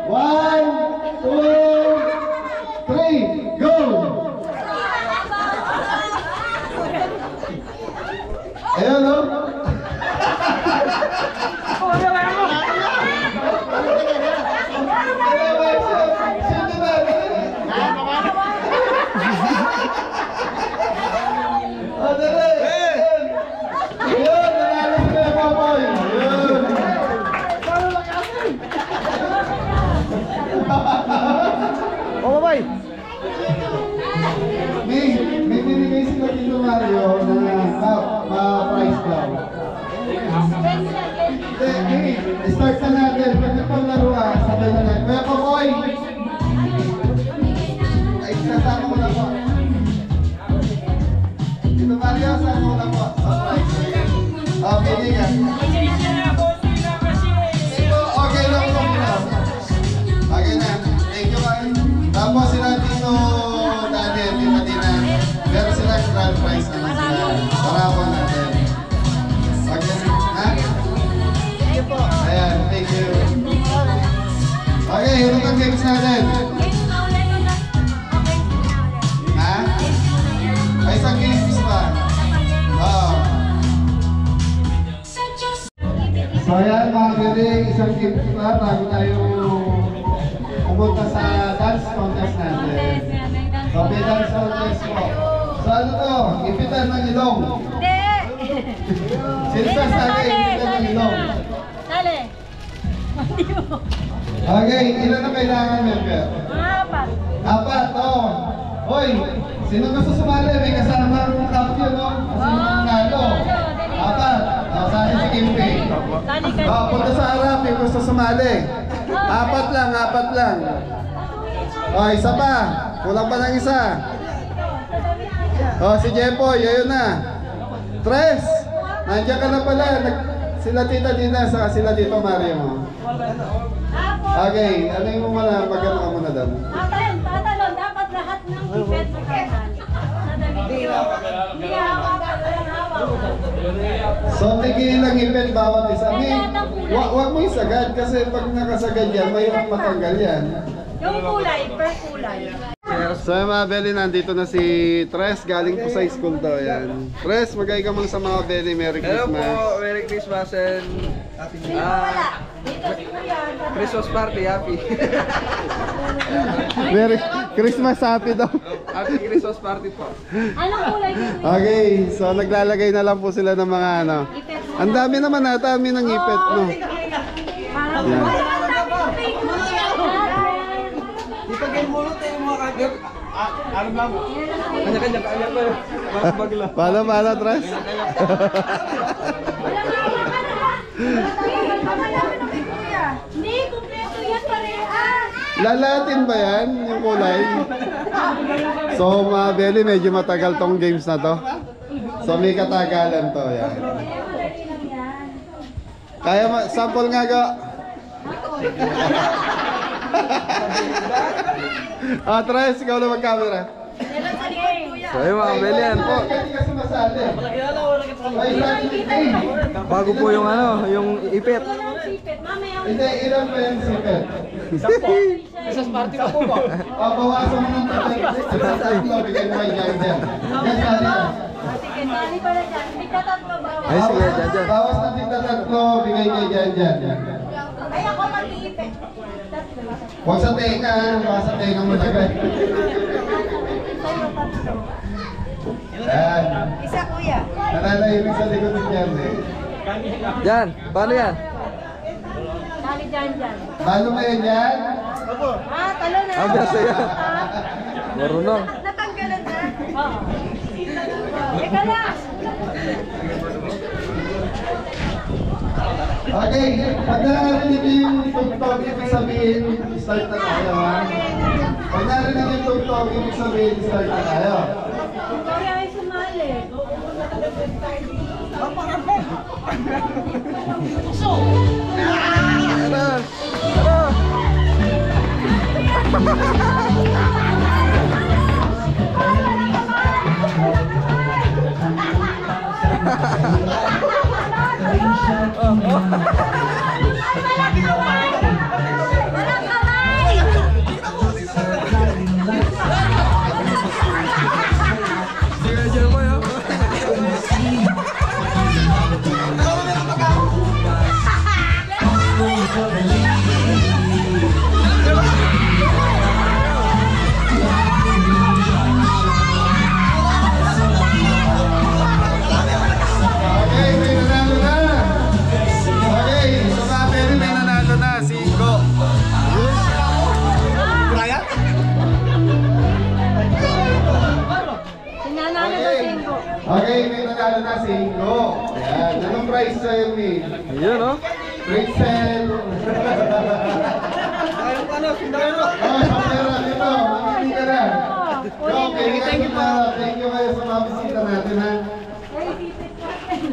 1, 2, 3, go! Ayun, no? Oh, bye-bye. May binigay sila dito, Mario, na price daw. Start na natin. Pag napaglaro ka, sabay na natin. Kuya Popoy! Ay, kasama mo na po. Dito, Mario, sama mo na po. Sa price. Okay ka. Okay lang po. Okay na. Thank you, Mario. Tapos sila dito, Daniel, di Madina. Meron sila grand prize naman sila. Parawan natin. Okay, ha? Ayan, thank you. Okay, ito ang games natin. Ha? Ay, isang games pa. Oo. So ayan mga galing, isang gift pa bago tayo pumunta sa dance contest natin. So, may dance contest po. So, ano to? Ipitan ng ilong. Hindi! Sino sasali? Ipitan ng ilong. Sali! Okay, ilan na kailangan member? Apat. Apat, oh. Hoy, sino gusto sumali? May kasama ng top yun, no? Kasi nanalo. Apat. Sali si Kimpe. Punta sa harap, yung gusto sumali. Apat lang. Oh, isa pa. Kulang pa ng isa. Oh, si Jepoy, ayun na. Tres. Nandiyan ka na pala. Sila Tita Dina, saka sila Tito Mario. Okay, ano yung muna, magano ka muna doon? Tatalon, dapat lahat ng ipet magkakaroon. So, tigil lang ipet bawat isa. Huwag mo isagad kasi pag nakasagad yan, mayroong matanggal yan. Yung kulay, per kulay. So mga Belly, nandito na si Tres, galing po sa school daw yan. Tres, magay ka muna sa mga Belly, Merry Christmas. Hello po, Merry Christmas and Christmas party, happy. Merry Christmas, happy daw. Happy Christmas party po. Anong kulay din? Okay, so naglalagay na lang po sila ng mga ano. Ang dami naman nata, ng ipet, no? Yan. Kanya-kanya pa. Masbag lang. Pala, Tres. Hindi, kumpleto yan parehas. Lalatin ba yan, yung kulay? So mga Belly, medyo matagal tong games na to. So may katagalan to, yan. Kaya sample nga go. Tres, ikaw na mag-camera. So ayun mga Belian po. Bago po yung ano, yung ipet. Hindi, ilan pa yung sipet? Christmas party pa po ba? Bawasan mo ng tatlo, bigyan mo yung dyan. Sige, dali pala dyan. Hindi ka tatlo ba? Ay sige, dyan. Bawas na tigta tatlo, bigay kayo dyan. Ay, ako mag-iipit. Huwag sa tenga, baka sa tenga mo tagay. Yan. Isa kuya. Nananahimik sa likod ni Jan eh. Yan, paano yan? Dali dyan. Paano ba yan yan? Talo na. Ang biasa yan. Marunong. Natanggalan na. Oo. Eka lang. Okay, pag narinig yung tugtog, ibig sabihin, start na tayo ha. Pag narinig yung tugtog, ibig sabihin, start na tayo. Kaya ay sumali. Walang kamay! Okay, may nanalo na. Okay, so mga Belly, may nanalo na. Si Ingo. Sinanalo na si Ingo. Okay, may nanalo na si Ingo. Ayan, anong prize sa'yo, Mi? Yun no? Rachel. Oh, pera dito. Mamili ka na. Okay, thank you kayo sa mga bisita natin ha.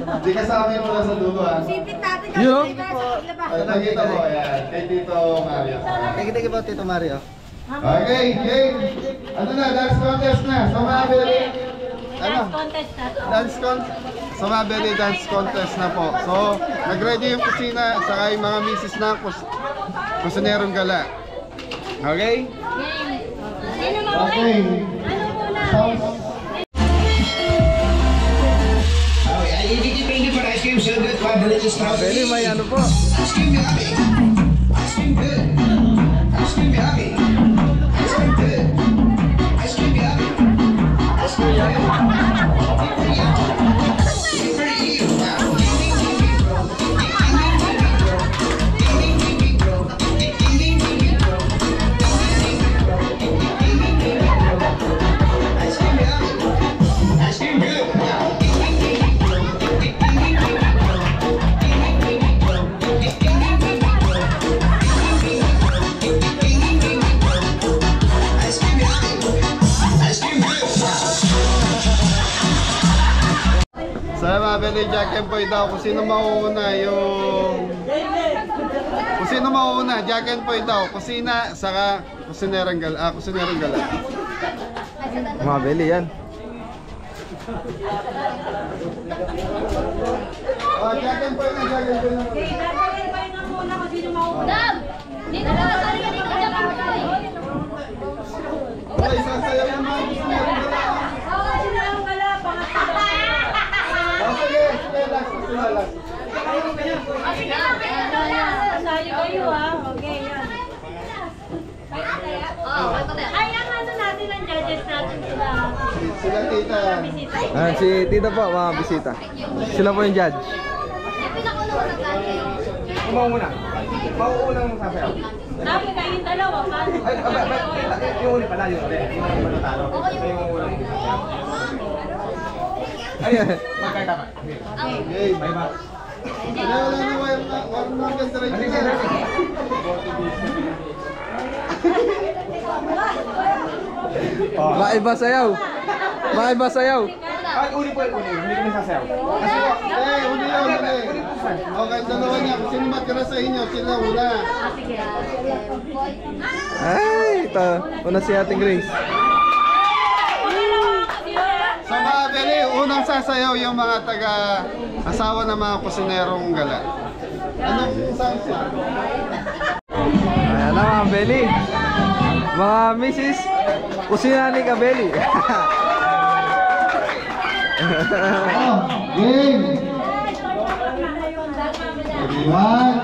Hindi kasama yung mula sa dulo ha. Sipit natin Yun, no? Ay, nakita mo, ayan. Kay Tito Mario. Thank you po, Tito Mario. Okay, game. Ano na, dance contest na. Sa mga Belly. Dance contest na to. Sa mga Belly dance contest na po. So, nag-ready yung kusina, saka yung mga misis na kusinerong gala. Okay? Sino mo? Okay. Ano muna? Beli may ano po. Sa mga Beli, Jack and Poy daw, kung sino mauuna yung... Kung sino mauuna, Jack and Poy daw, kusina, saka kusinerang gala. Kusinerang gala. Mga Beli yan. Oh, Jack and Poy na, Jack and Poy na. Dam! Dito na! Sali ka dito! Dam! Okay, sasayaw yung mga kusinerang gala. Oh, sige, sige, last, sige, last. Sali kayo ha. Okay, yan. Ay, ang ano natin ang judges natin sila. Sila tita. Ah, si Tita po, mga bisita. Sila po yung judge. Mauuna. Mauunang sasayaw. Sabi kayong dalawa. Ay, yung uli pala, yung uli. Yung manatalo. Yung uli. Ay, magkaya tama. Okay. May ba? Wala na wire na ganda rin. Maiba sayaw. Maiba sayaw. Ay, uli po, uli. Hindi kami sasayaw. Kasi, uli yun, uli. Okay, dalawa niya. Kung sino matira sa inyo, sila una. Ay, ito. Una si Ating Grace. Sa mga Beli, unang sasayaw yung mga taga-asawa ng mga kusinerong gala. Anong saan siya? Ayan na mga Beli. Mga Mrs. Kusina ni Kabeli. Game! Everyone!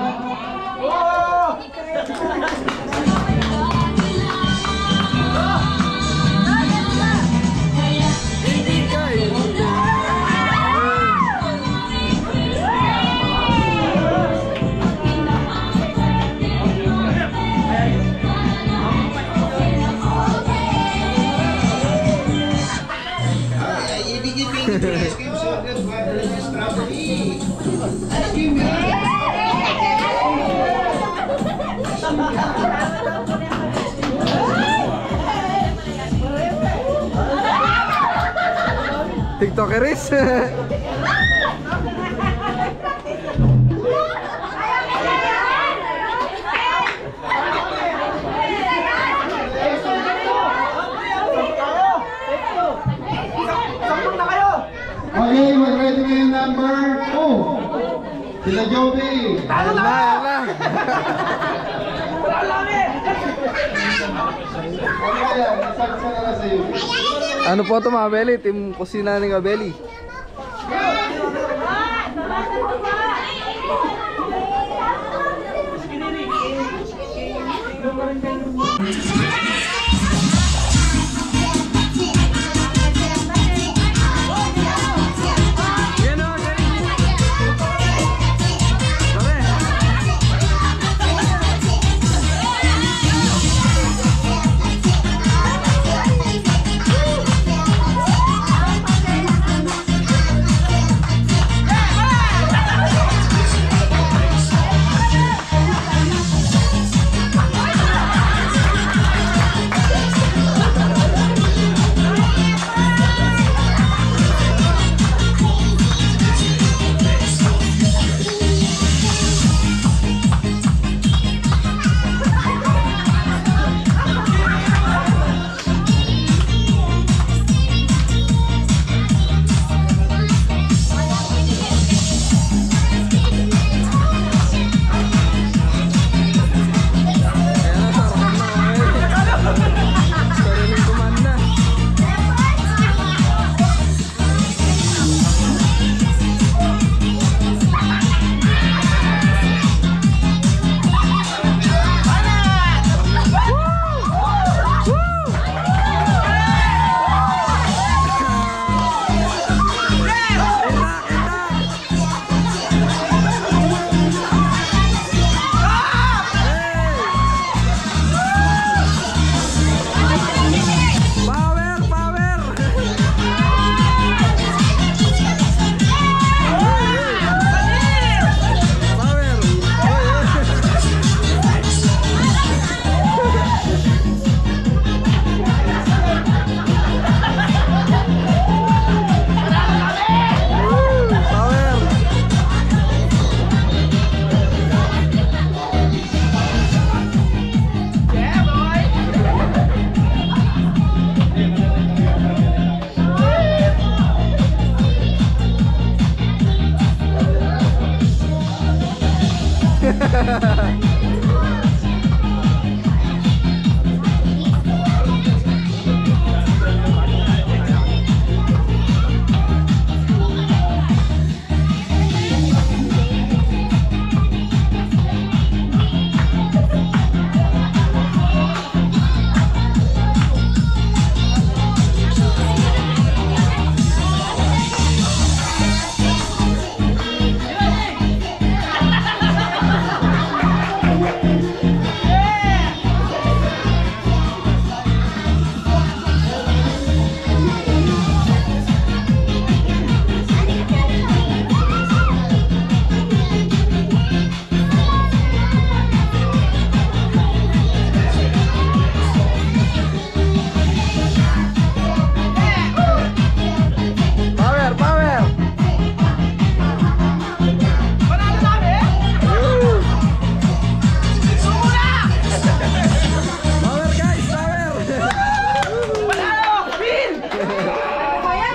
TikTokeris. Okay, mag-ready na yung number 2. Sila Joby. Ayan na, ayan na. Okay, yan. Isang na lang sa iyo. Ano po ito mga Beli? Team Kusina ni Kabeli.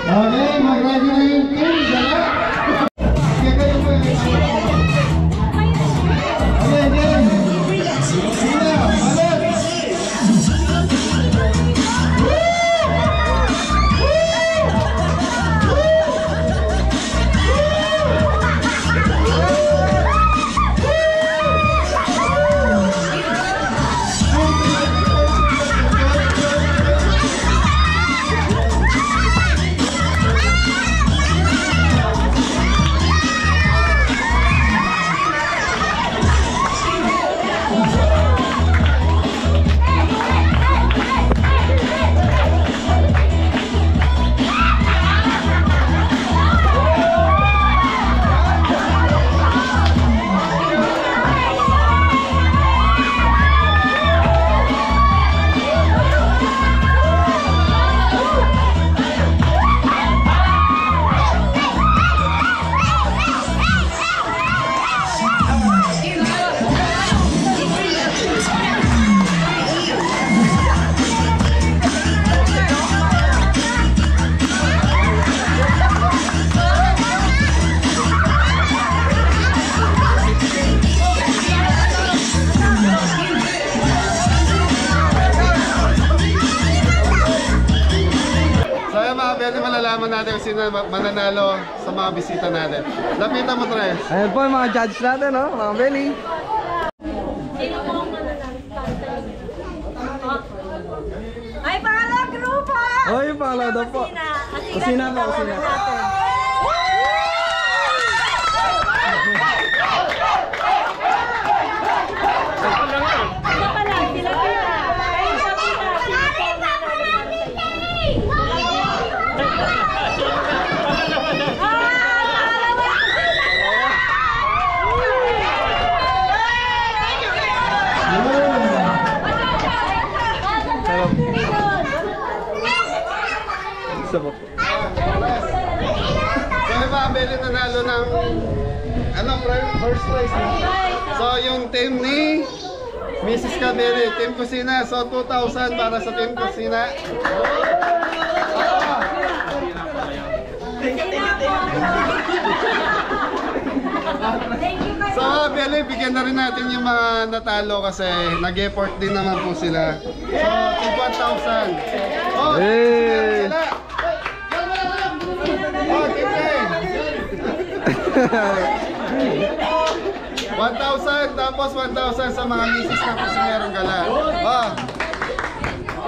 Okay, mag-ready na yung team. Dala. Gagawin mo yung okay, game. Sino? Balik. Malalaman natin kung sino mananalo sa mga bisita natin. Lapitan mo, Tres. Ayan po yung mga judge natin, no? Mga belly. Ay, pangalawa grupo! Oh, yung pangalawa daw po. Kusina po, kusina. So, yung mga Beli nanalo ng first prize na. So, yung team ni Mrs. Kabeli, Team Kusina. So, 2,000 para sa Team Kusina. So, Beli, bigyan na rin natin yung mga natalo kasi nag-effort din naman po sila. So, 1,000. Oh, hey! Sila. Oh, Team Ken. 1,000 tapos 1,000 sa mga misis na kusinerong gala. Oh.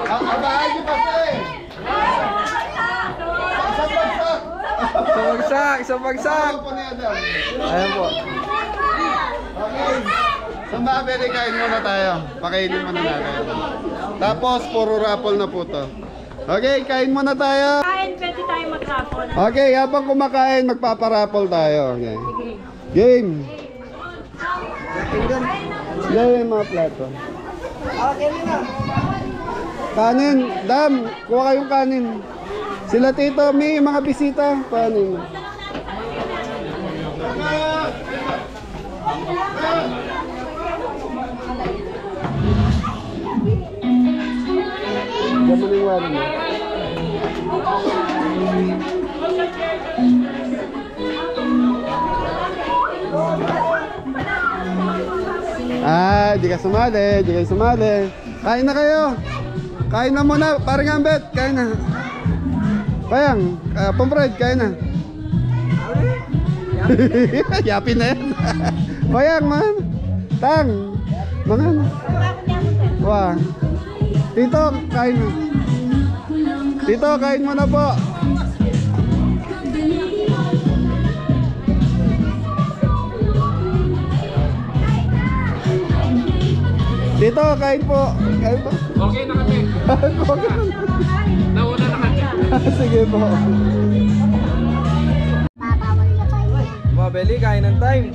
Abahan niyo pa siya eh. Isang bagsak. Ano po ni Adam? Ayan po. Okay. So mga Beli, kain muna tayo. Pakainin muna natin. Tapos puro raffle na po to. Okay, kain muna tayo. Kain, pwede tayo mag-raffle. Okay, habang kumakain, magpaparaffle tayo. Okay. Game. Game mga plato. Kanin. Dam, kuha kayong kanin. Sila Tito, may mga bisita. Kanin. Gamaling wali mo. Di ka sumali, di kayo sumali. Kain na kayo. Kain na muna, parang Ambet, kain na. Payang, Pomfred, kain na. Yapin na yan. Payang, man. Tang, mga. Wah. Tito, kain na. Tito, kain mo na po. Tito, kain po. Kain po. Okay na kami. Nauna na kami. Sige po. Mga belly, kain ng time.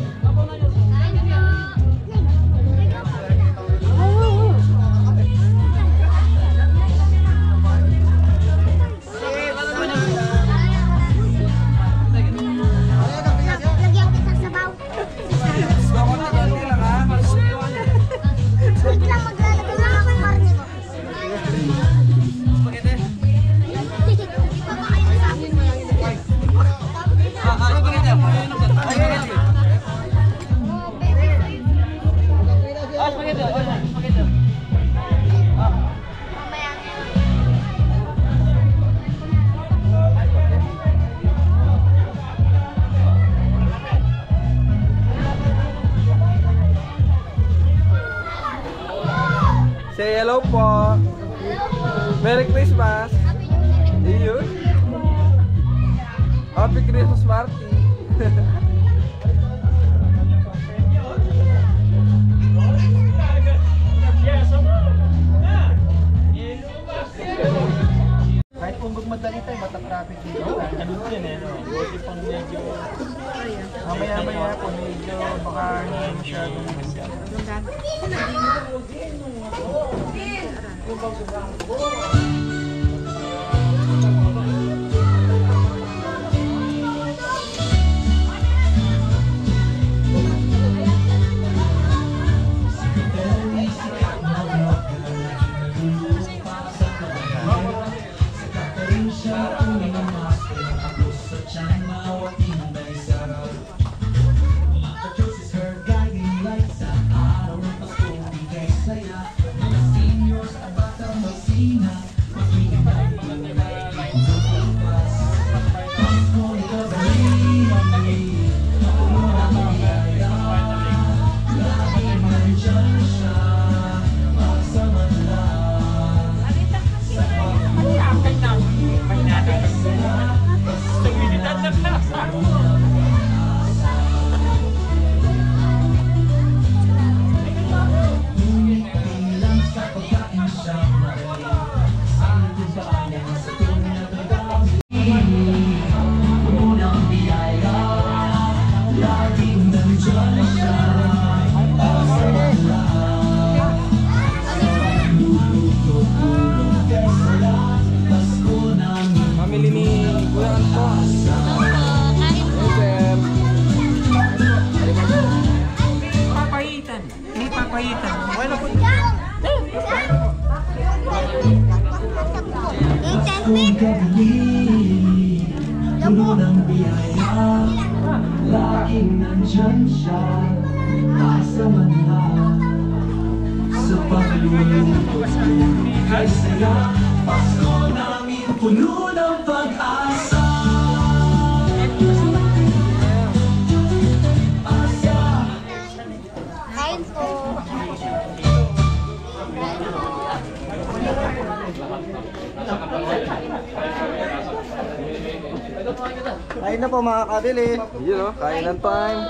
Hello po. Merry Christmas. Ayun. Happy Christmas party. Kahit kung magmadali tayo, matag-traffic dito. Ganun din eh, no? Buti pang medyo... Mamaya-maya po, medyo baka hindi masyadong Family ni Kuya Anton. Papayitan. Hindi papayitan. Wala po. Puno ng biyaya, laging nandyan siya, kasama nila. Sa paglulungkot ko, kay saya, Pasko namin puno ng pag-asa. Kain po. Kain na po mga kabili. Yun o, kainan time.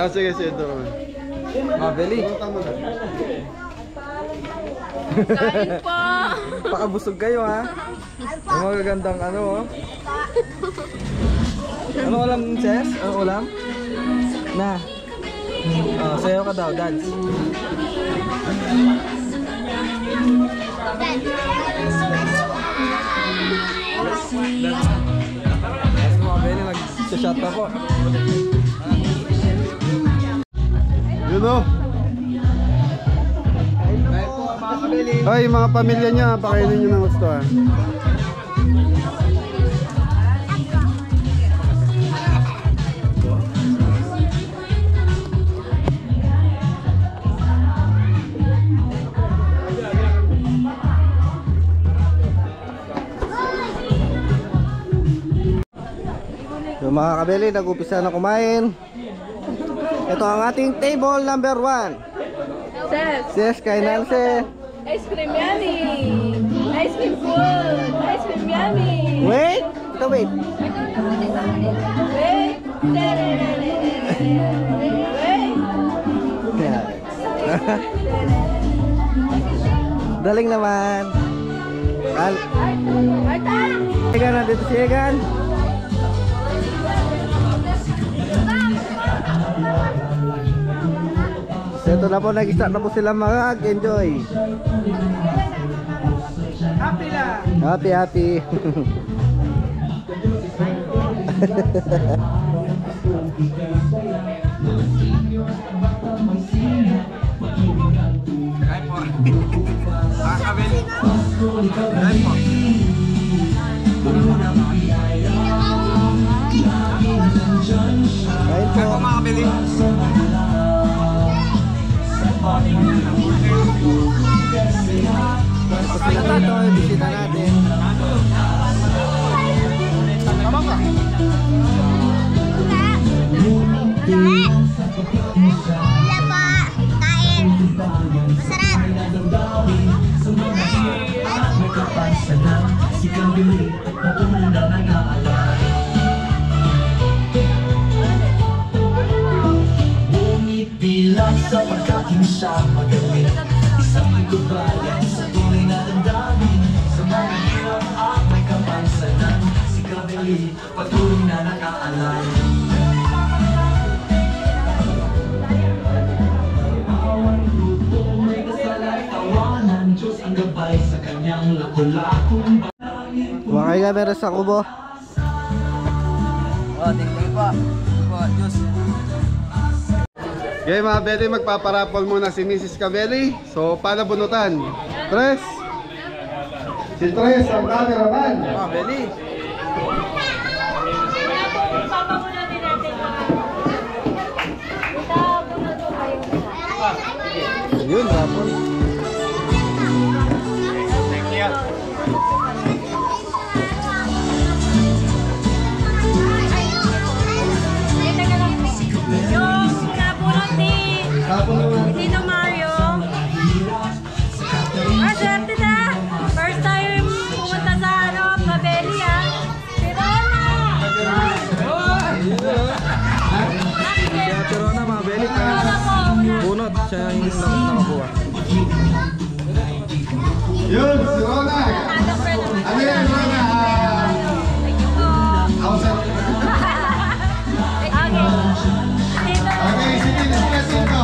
Sige, ito. Mabili. Kain po. Pakabusog kayo ha. Ang magagandang ano oh. Ano ulam, Ses? Ano ulam? Na. Oh, sayo ka daw, dance. Mas mabili, nag-shot ako. Yun o. Ay, mga pamilya niya, pakainin niyo ng gusto ha. So mga kabili, nag-upisa na kumain. Ito ang ating table number 1. Ses, kainan Ses. Ice cream yummy. Ice cream food. Ice cream yummy. Wait, ito wait. Wait. Wait. Daling naman. Egan na dito si Egan. So ito na po, nag-start na po sila mag-enjoy. Happy lang! Happy, happy. Kain po. Kakabili. Kain po. Kain po. Kain po mga kabili. Tapos sila tato, bisita natin. Bilang sapagkat hindi siya magaling. Isang igubayan sa tunay na damdamin. Sa mga hirap at may kapansanan, si Kabeli patuloy na nakaalay. Bawang grupo may kasalan, tawanan, Diyos ang gabay sa kanyang lakulakong balangin. Kumakay ka meron sa kubo. Tingnan pa. Diyos. Okay mga Belly, magpaparapol muna si Mrs. Cabelli. So, paano bunutan? Tres. Si Tres, ang cameraman. Belly. Yun, rapol. Tito Mario. Swerte na. First time pumunta sa Cabelli Si Rona. Pero na mga Belly, bunot siya yung nakakuha. Yun, si Rona. Ano yan, Rona? Okay, sige, sige, Tito.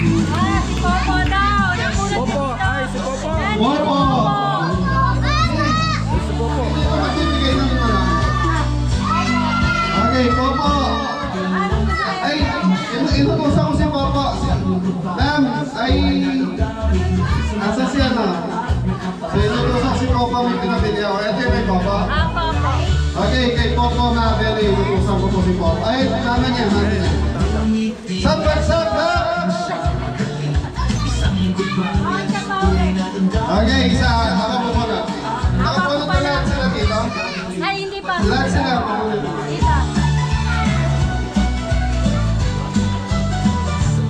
Si Popo daw. Popo, ay si Popo. Popo. Si Popo. Okay, Popo. Ay, inutusan ko si Popo. Ma'am, ay... Asa siya na? So, inutusan si Popo may pinabili ako. Ito yung may Popo. Popo. Okay, kay Popo mga Belly, inutusan ko po si Popo. Ay, mama niya, mama niya. Sabat! Okay, isa. Ako po muna. Nakapulot na lahat sila dito? Ay, hindi pa. Lahat sila papulot. Isa.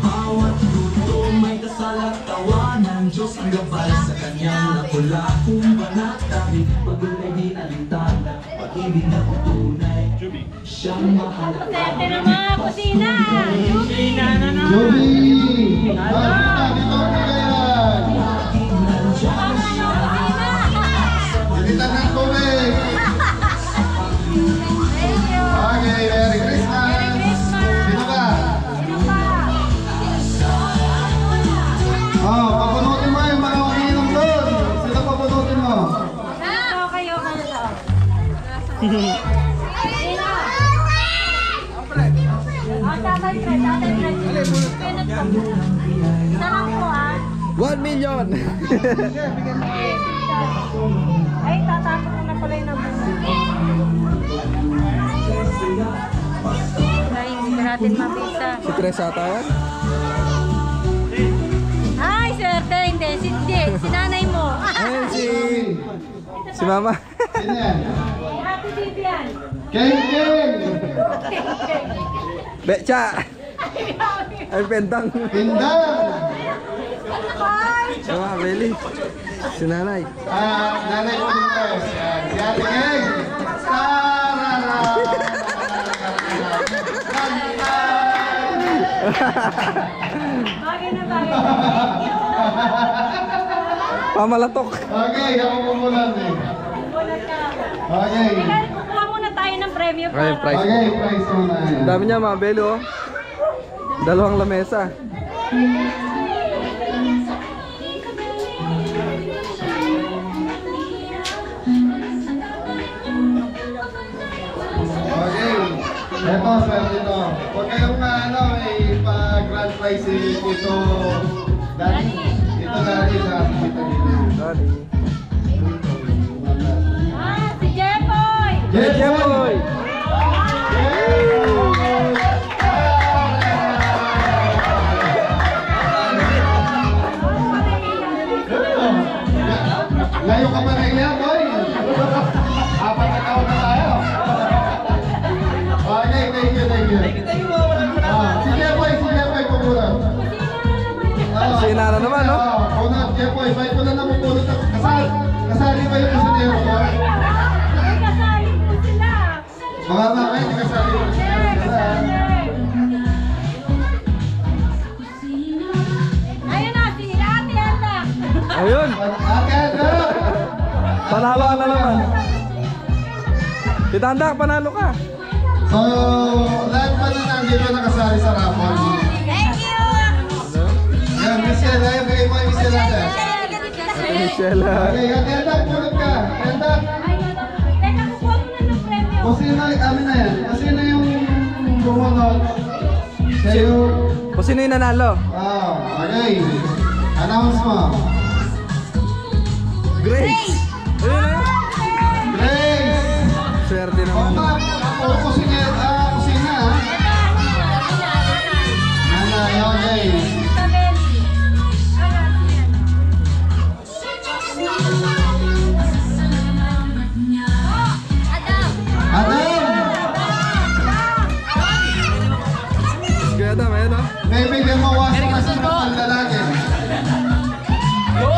Bawat grupo may kasalat, tawanan, Diyos ang gabay sa kanyang lakulakong banatang. Pag-ulay di alintana, pag-ibig na tunay, siyang mahal. Swerte ng mga kusina. Juby. Joby! Dito ka yan! Dilitan ng tubig! Thank you. Okay, Merry Christmas! Sino ka? Papunutin mo yung mga umiinom doon! Sino papunutin mo? Ito kayo kanito. Tatay Fred. Sarap po 1 million! Ay, tatapos ko na pala yung nabuhay. Ay, hindi ka natin mapisa. Si Tres ata yan? Ay, swerte. Hindi. Si nanay mo. Ayun si Mama. Sino yan? Happy Vivian. King! Becha! Ay, Pendang. Pindang! Sama, Belly. Si Nanay. Nanay po din tayo. Si Ate King! Tarara! Bagay na bagay. Pamalatok. Okay, ako po muna eh. Okay. Kukuha muna tayo ng premyo Ay, para. price. Okay, price muna. Ang dami niya mga Belly, oh. Dalawang lamesa. Okay. Eto, sir, dito. Huwag kayong may pa-grand prize ito. Dati. Ito dati sa dito. Sorry. Si Jepoy! Jepoy! Layo ka pa na ilan, boy? 4 na taon na tayo. Okay, thank you. Si Jepoy po muna. Si Nara naman, no? Punot Jepoy, bike ko na namupulot. Kasali ba yung kusinero ko? Ay, kasali po sila. Mga kayo, kasali yung kusinero sila. Ayun na, si Ate Anda. Ayun, Ate Anda! panalo ka na naman. Tita Anda, panalo ka. So, lahat pa na nandito nakasali sa raffle. Thank you. Yan, Michelle, ayaw bigay mo kay Michelle natin. Michelle. Okay, Ate Anda, pulot ka. Ate Anda, Teka, kukuha mo na ng premyo. kung sino, amin na yan. Kung sino yung bumunod, siya yung... Kung sino yung nanalo? Okay. Announce mo. Grace. Ayun na. Grace! Swerte naman. Kusina, ha? Nanay, okay. Adam! Kaya Adam, ayun o. May bigyan mo washing machine ng panlalaki.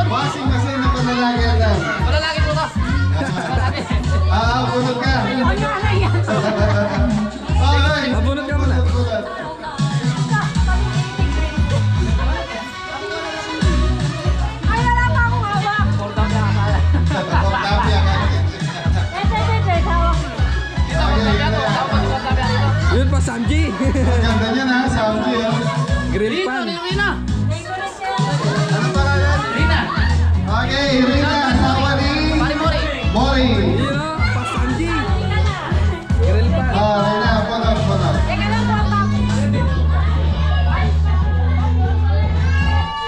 Washing machine ng panlalaki, Adam. Malalaki po to. Bunod ka. Okay. Bunod ka muna. Bunod. Ay, wala pa akong hawak. Portapia ka. Ito, hawak mo. Yun pa, Samji. Ganda niya na, Samji. Grill pan. Rina. Ano pangalan? Rina. Okay, Rina, asawa ni Mori. Mori. Yun o, pa Samji. Grill pan. Rina, punot. Teka lang, papa.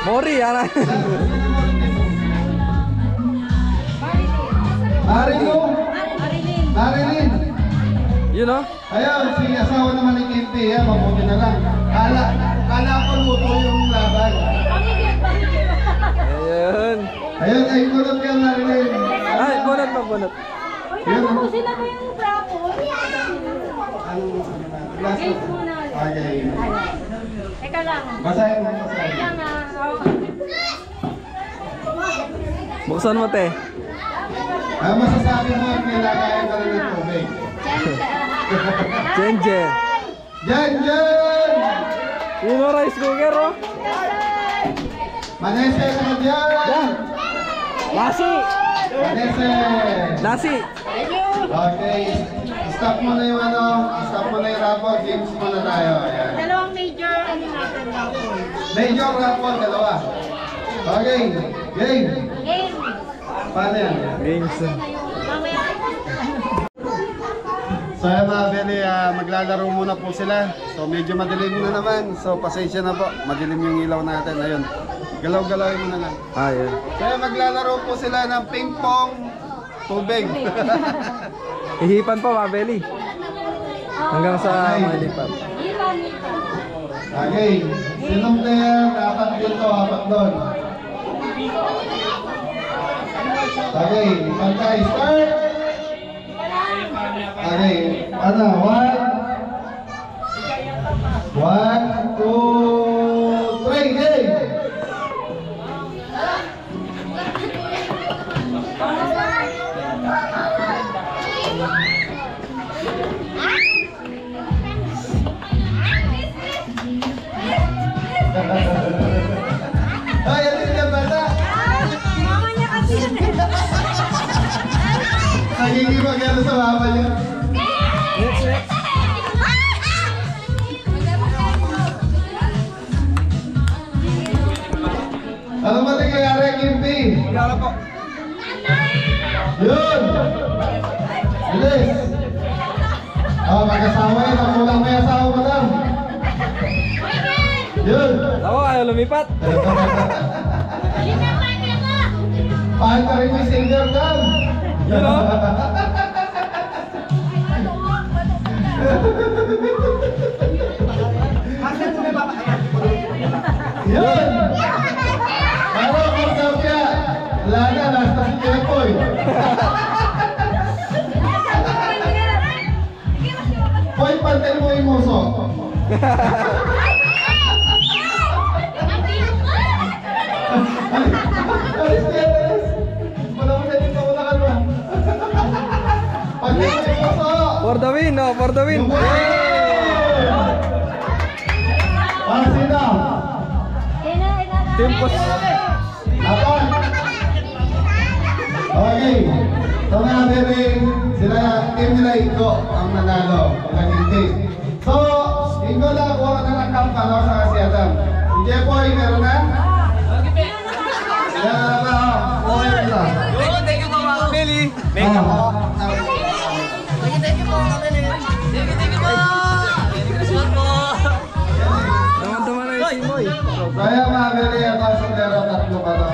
Mori, yan. Marilyn. Yun o. Ayun, si asawa naman ni Kimpi, mabuti na lang. Kala ko luto yung laban. Ayun. Ayun, ay kulot ka, Marilyn. Ay, bunot pa, bunot. Tapusin na ko yung brapon. Games muna. Okay. Teka lang. Basahin mo, Teka basahin. lang, Buksan mo, te. Masasabi mo at kailangan ka rin ng tubig. Chenje. Jan! Yun o, rice cooker o. Manese ka dyan! Yan. Nasi. Manese! Nasi. Okay. Stop mo na yung stop mo na yung raffle. Games muna tayo. Ayan. Dalawang major, ano natin raffle. Major raffle, dalawa. Okay. Game. Game. Paano yan? Games. Mamaya. So yan mga Beli, maglalaro muna po sila. So medyo madilim na naman. So pasensya na po. Madilim yung ilaw natin. Ayun. Galaw-galawin mo na lang. Ayun. So yan, maglalaro po sila ng ping-pong tubig. Hihipan pa, Mabeli. Hanggang sa malipat. Okay. Sinong player? Apat dito, apat doon. Okay. Pantay. Start! Okay. Ano? 1, 2, 3. Game! Ay, ano yung bata? Mama niya kasi yun eh. Nagigibag ano sa mama niya. Ano ba nangyayari, Kimpi? Wala po. Yun! Bilis! Mag-asawa yun. Ang kulang may asawa mo lang. Yun! Ako, ayaw lumipat. Pahal ka rin yung singer down. Yun o. Yun! Ano, Portapia? Wala na, last na si Jepoy. Hoy, pantay mo yung muso. Alis ka, alis. Wala mo na dito, wala ka ba? Pagkakas mo sa... For the win, no? For the win. Sino? Team Push. Apat. Okay. So mga bebe, sila, team nila Ingo ang nanalo. Pagkaking team. So, Ingo na, kuha ka na ng kampa, no? Sa si Adam. Si Jepoy, meron na? Yan na, okay na. Thank you po mga kabeli. Thank you po. Thank you po mga kabeli. Thank you po. Naman-taman na yung team boy. Kaya mga bebe, ako sa lero, tatlo pa to.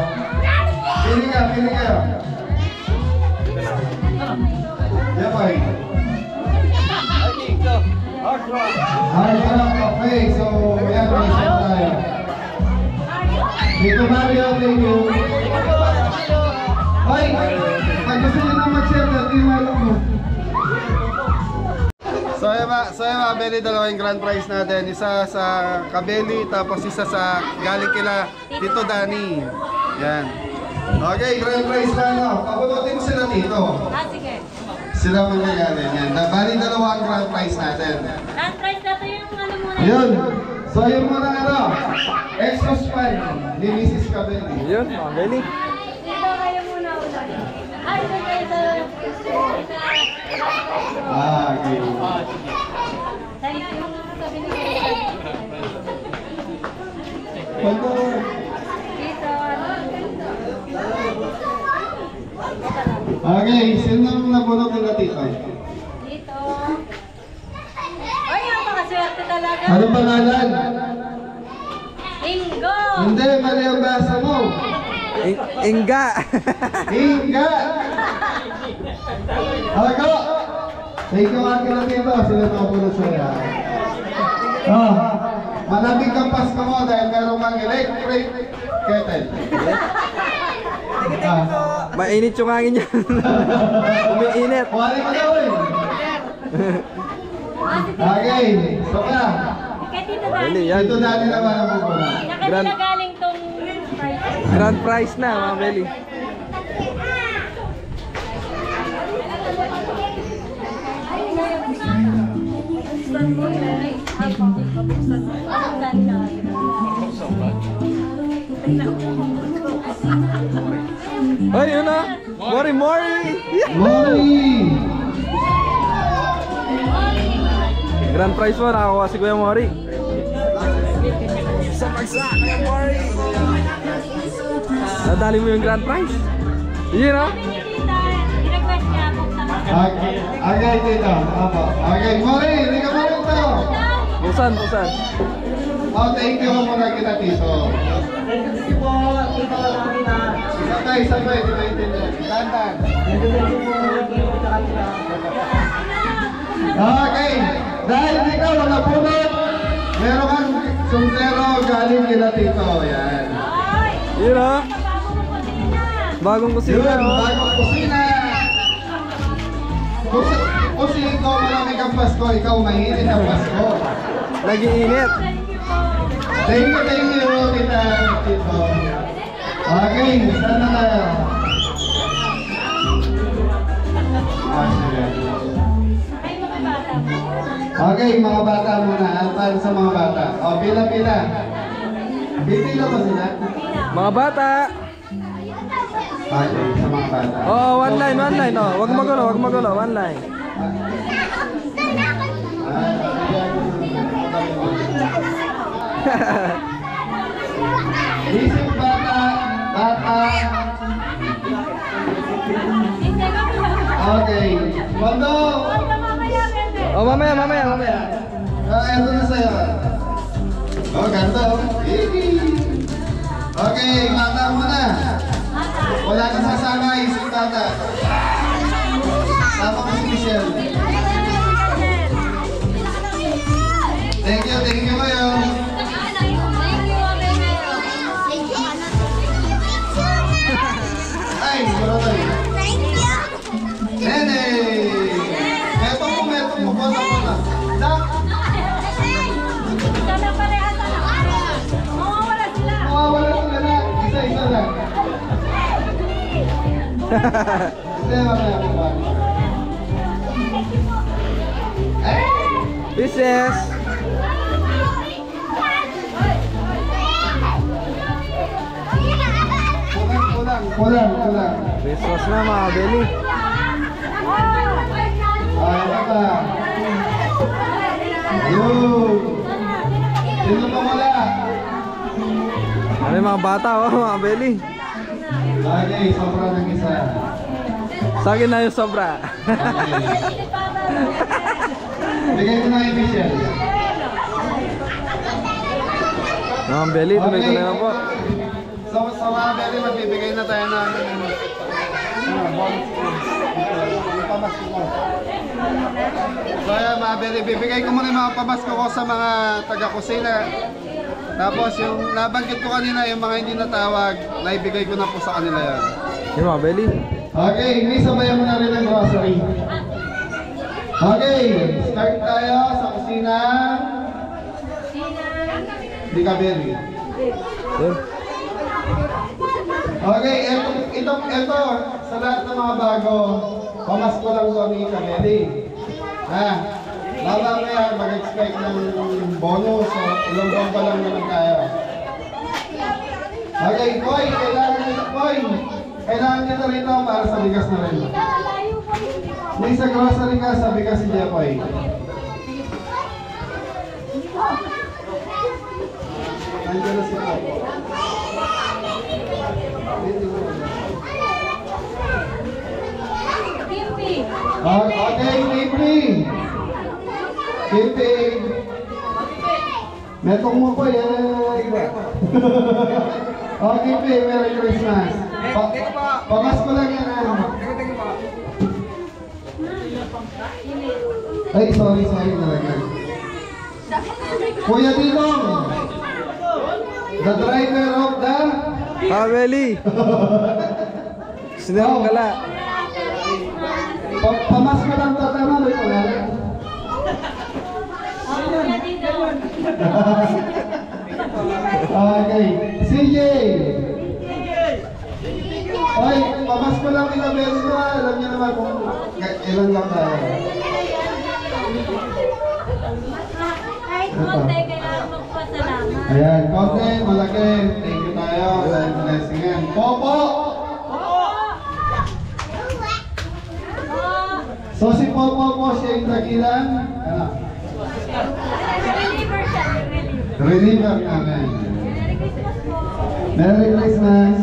Pili ka, pili kayo. Jepoy. Okay, so yan, mag-share tayo. Dito Mario, thank you. Hoy, pag gusto nyo na mag-share, dati yung alam mo. So yung mga Beli, dalawang grand prize natin. Isa sa Kabeli, tapos isa sa galing kila Tito Danny. Yan. Okay, grand prize na ano. Pabunutin mo sila dito. Sige. Sila mangyayari. Yan. Bali dalawang grand prize natin. Grand prize na to yung ano muna. Yun. So yung muna ano, Exos Pan ni Mrs. Kabeli. Yun, mga kabeli. Dito kayo muna ulit. Ay, ito kayo sa... Okay. Thank you. Sabi ni Pagko. Dito. Okay, sino nang nabunot nila tito? Dito. Ay, napakaswerte talaga. Anong pangalan? Ingo. Hindi, mali ang basa mo. Inga. Inga! Alago! Thank you mga kinatito, sila nakabunot sa'yo. Oh, malabing kang Pasko mo dahil merong mga electric kettle. Mainit yung hangin yan. Umiinit. Wali mo daw eh. Okay, so ka. Kaya Tito Kabeli, Dani. yan. Dito dati naman ang bubuna. Nakanila galing tong prize. Grand prize na, mga kabeli. Ay, yun na. Mori, Mori. Mori! Grand prize mo, nakakuha si Kuya Mori. Sa pagsa, Kuya Mori. Nadali mo yung grand prize. Yun na. I-request niya buksan mo. Okay, tito. Apo. Okay, Mori, hindi ka mo rin tayo. Busan, busan. Oh, thank you muna kita, tito. Sabay, di ba intindihan? Dandan. Okay, dahil ikaw nakapunot, meron kang sombrero galing kila tito. Yan. Yun na. Bagong kusina. Yun, Oh. bagong kusina. Kung si ikaw marami kang Pasko, ikaw mahilig ang Pasko. Nag-iinit. Thank you, kita, tito. Okay, saan na tayo? Okay, mga bata muna. Alpan sa mga bata. O, pila-pila. Pipila ba sila? Mga bata. Okay, sa mga bata. Oh, one line, one line. Oh, wag magulo, wag magulo. One line. Isip bata, bata. Okay. Wando! Oh, mamaya, mamaya, mamaya. Eto na sa'yo. Oh, ganito. Okay, bata muna. Wala kang sasama, isip bata. Sama ko si Michelle. Thank you kayo. Ay, maroon. Nene! Meto mo, bota mo na. Dak! Sana parehas na. Mawawala sila. Mawawala sila na. Isa-isa lang. Hindi, mamaya. Business. Kulang. Christmas na mga Belly. Ay, baka. Yun. Sino pa wala? Ano yung mga bata mga Belly? Okay, sobra ng isa. Sa akin na yung sobra. Bigay ko na yung Michelle. Mga Belly, tuloy ko na lang po. Sa mga Belly, magbibigay na tayo ng bonus. So yan mga Belly, bibigay ko muna yung mga pamasko ko sa mga taga-kusina. Tapos yung nabanggit ko kanina, yung mga hindi natawag, naibigay ko na po sa kanila yan. Yung mga Belly. Okay, may sabayan mo na rin ng grocery. Okay, start tayo sa kusina. Di ka Belly. Okay, ito sa lahat ng mga bago, pamasko lang ko ni Kabeli. Mamaya mag-expect ng bonus, so ilang buwan pa lang naman tayo. Okay, Koy, kailangan nito rito para sa bigas na rin. May sa grocery ka, sa bigas si Jepoy. Nandiyan na si Popo. Okay, Kimpi. Metong mo po yan. Okay, Kimpi, Merry Christmas. Pamasko lang yan. Ay, sorry talaga. Kuya Dilong, the driver of the... Belly. Sinarong gala. Pamasko lang to, tama ba ito? Okay, CJ. Oy, pamasko lang kita Belly ko. Alam niyo naman kung ilan lang tayo. Kahit konti, kailangan magpasalamat. Ayan, konti, malaki. Thank you tayo. Dahil blessingan. Popo! So si Popo po siya yung dakilan. Ano? Reliever siya, reliever. Reliever namin. Merry Christmas po. Merry Christmas.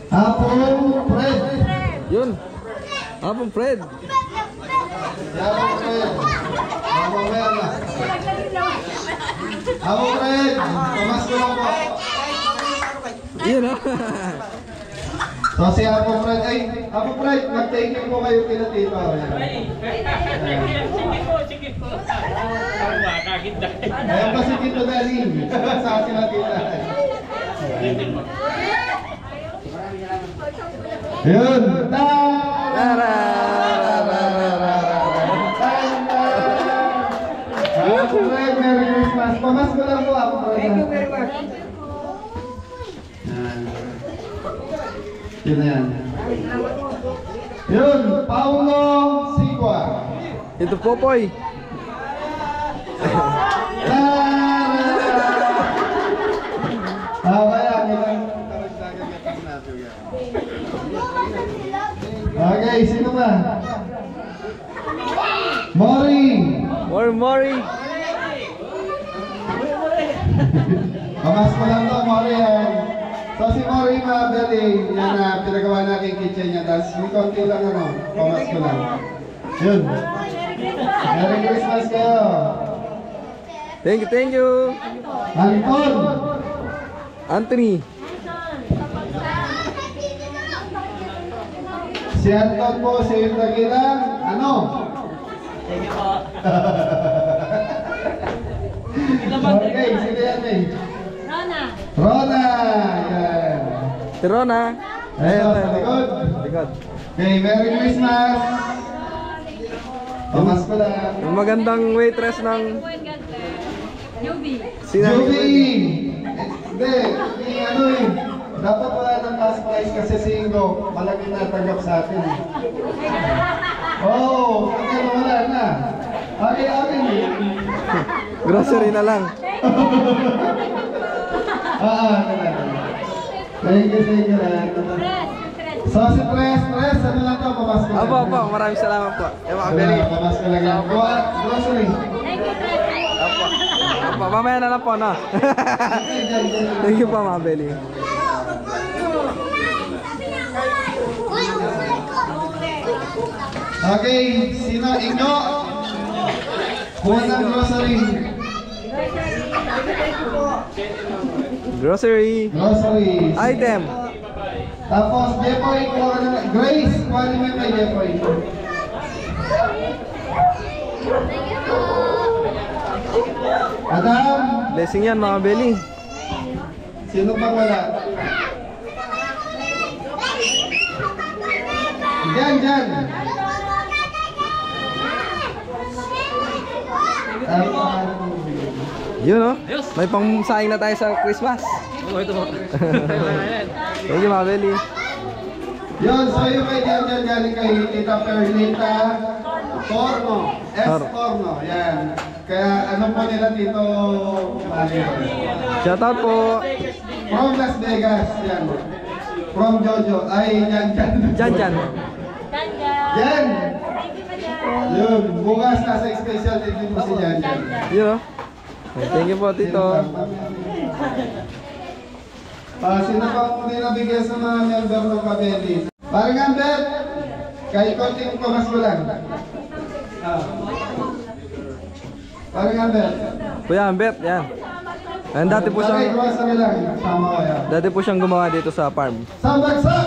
Apong Fred. Yun. Apong Fred. Apong Fred. Apong Fred. Pamasko lang po. Yun So si Apong Fred. Ay, Apong Fred, mag-take in po kayo kina Tito. Sige po. Makakaganda. Ayan pa si Tito Daling. Sa sila Tita. Yun! Tara! Apong Fred, Merry Christmas! Pamasko lang po, Apong Fred. Thank you very much. Yun na yan. Yun! Paulo Sigua. Ito Popoy. Okay, sino ba? Mori! Mori. Pamasko lang to, Mori yan. So si Mori Mabeli, yan na pinagawa natin kitchen niya. Tapos may konti lang ano, pamasko lang. Yun. Merry Christmas kayo. Thank you. Anton! Anthony. Si Anton po, siya yung dakilang, ano? Thank you po. Okay, sino yan eh? Rona. Rona! Yan. Si Rona. Ito, sa likod. Likod. Okay, Merry Christmas! Pamasko lang. Yung magandang waitress ng Newbie. Juby! Hindi, ano eh. Dapat wala ng cash prize kasi si Ingo, malaki na tanggap sa atin. Oo, okay, wala na. Akin eh. grocery na lang. Thank you na. So si Tres, ano lang to, pamasko lang. Apo, maraming salamat po. Yung mga beli. Pamasko lang yan. Grocery. Thank you, Fred. Apo, mamaya na lang po, no? Thank you po, mga beli. Okay, sino? Ingo? Kuha ng grocery. Grocery. Grocery. Item. Tapos, Jepoy, kuha ka na. Grace, kuha naman kay Jepoy. Adam, Blessing yan, mga beli. sino pang wala? Diyan. Yun, no? May pang-saing na tayo sa Christmas. Oo, ito po. Thank you, mga beli. Yun, so yung kay Diyan galing kay Tita Perlita Torno. Torno, yan. Kaya ano po nila Tito Mario? Shoutout po. From Las Vegas, yan. From Jojo, ay yan. Jan. Yan! Yun, bukas nasa special dito mo si Jan. Yun, no? Thank you po, Tito. Sino pa muna yung nabigyan sa mga member ng Kabeli? Parang Ambet, kahit konting pamasko lang. Parang Ambet. Kuya Ambet, yan. And dati po Bakit siyang grocery lang? Tama ko yan. dati po siyang gumawa dito sa farm. Sambagsak!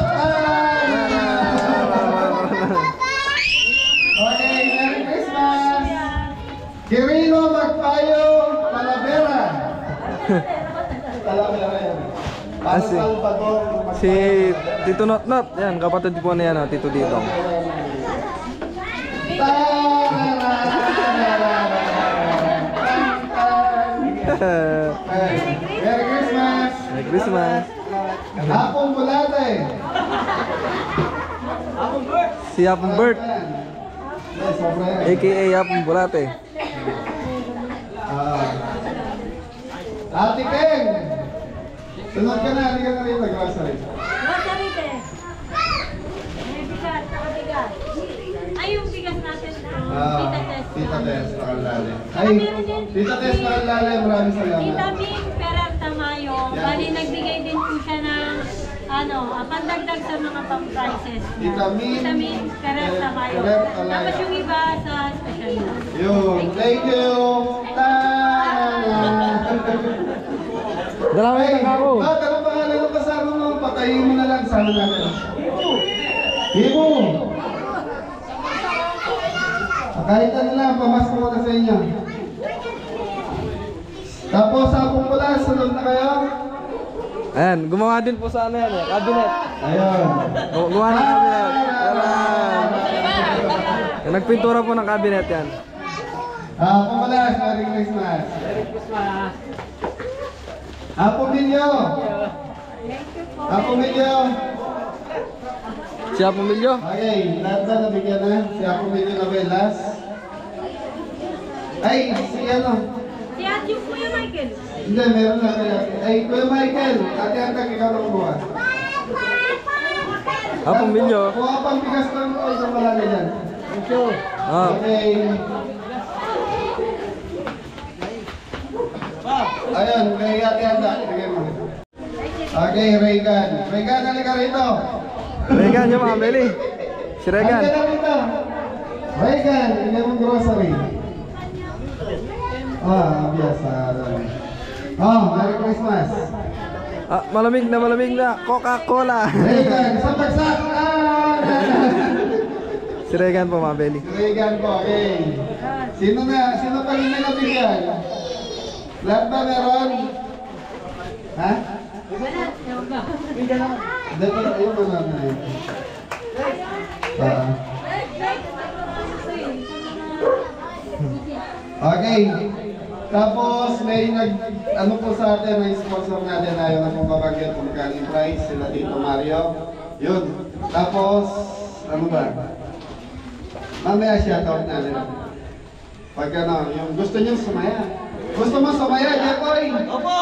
Okay, Merry Christmas! Quirino Magpayo Talavera. Talavera yan. Para si- Salvador. Si Tito Notnot, yan, kapatid po na yan, oh, Tito Dito. Merry Christmas! Merry Christmas. Hapong bulate! Si Apong Bert, Yes, sobra yan. aka Apong Bulate. Ate Ken! Sunod ka na, halika na rin mag-grocery. Grocery, te. May bigas, nakabigas. Ay, yung bigas natin. Tita Tess. Tita Tess, nakalala. Ay, Tita Tess, nakalala. Maraming salamat. Tita Ming Perer Tamayo. Bali, nagbigay din po siya ng pandagdag sa mga pang-prices. Tita Ming Perer Tamayo. Perer Tamayo. Tapos yung iba sa special na. Yun, thank you! Dalawa yung tanga ko. Ba't anong pangalan ng kasama mo? Patayin mo na lang, sana natin. Hibo! Kahit ano lang, pamasko ko na sa inyo. Tapos, hapong pula, sunod na kayo? Ayan, gumawa din po sa ano yan, cabinet. Ayun. Gumawa ng cabinet. Ayan. Nagpintura po ng cabinet yan. Hapong pula, Merry Christmas. Hapong ninyo. Hapong ninyo. Si Apong Milyo. Okay, lahat na nabigyan na. Si Hapong ninyo na belas. Ay, si ano? Si Ate Kuya Michael. Hindi, meron na kaya. Ay, Kuya Michael, ate Antag, ikaw na kumuha. Apong Milyo. Kuha pang bigas lang ko, isang malala dyan. Ah, Okay. Ayun, kay ate Antag, bigay mo. Okay, Regan. Regan, halika rito. Regan yung mga beli. Si Regan. Halika na rito. Regan, bigay mong grocery. Biasa. Merry Christmas. Ah, malamig na Coca-Cola. Regan, sa bagsak! Si Regan po, mga beli. Regan po, okay. Sino pa rin na nabigyan? Lahat ba meron? Ha? Dito na yung mga na yun. Okay. Tapos may ano po sa atin, may sponsor natin, ayaw na pong babagyan kung magkano yung price, sila Tito Mario. Yun. Tapos, ano ba? Mamaya shoutout natin. Pag ano, yung gusto nyo sumaya. Gusto mo sumaya, Jepoy? Opo!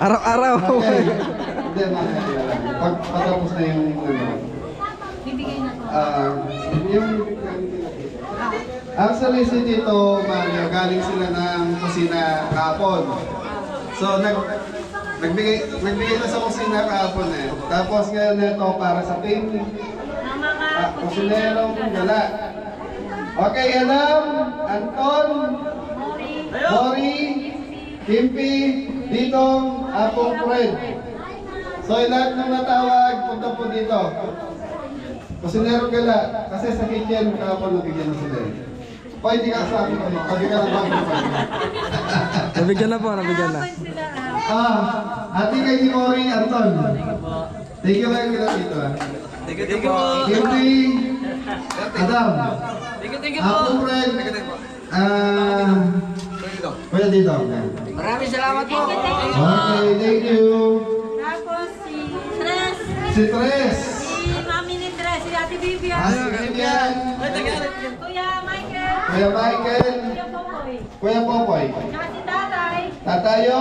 Araw-araw. Okay. Hindi, mamaya. Pag patapos na yung ano. Bibigay na to. Yung actually si Tito Mario, galing sila ng kusina kahapon. So nagbigay na sa kusina kahapon eh. Tapos ngayon ito para sa team. Kusinerong gala. Okay, Adam, Anton, Mori, Kimpi, Ditong, Apong Fred. So lahat ng natawag, punta po dito. Kusinerong gala. Kasi sa kitchen kahapon nabigyan na sila eh. O, hindi ka sa akin kami. Pagi ka lang Nabigyan na po, nabigyan na. Ate kay ni Mori, Anton. Thank you lang kita dito. Thank you po. Kimpi, Adam. Thank you po. Apong Fred. Kuya dito. Maraming salamat po. Okay, thank you. Tapos si Tres. Si Tres. Si Mami ni Tres. Si Ate Vivian. Si Vivian. Kuya Michael. Kuya Michael. Kuya Popoy. Kuya Popoy. Tsaka si Tatay. Tatayo.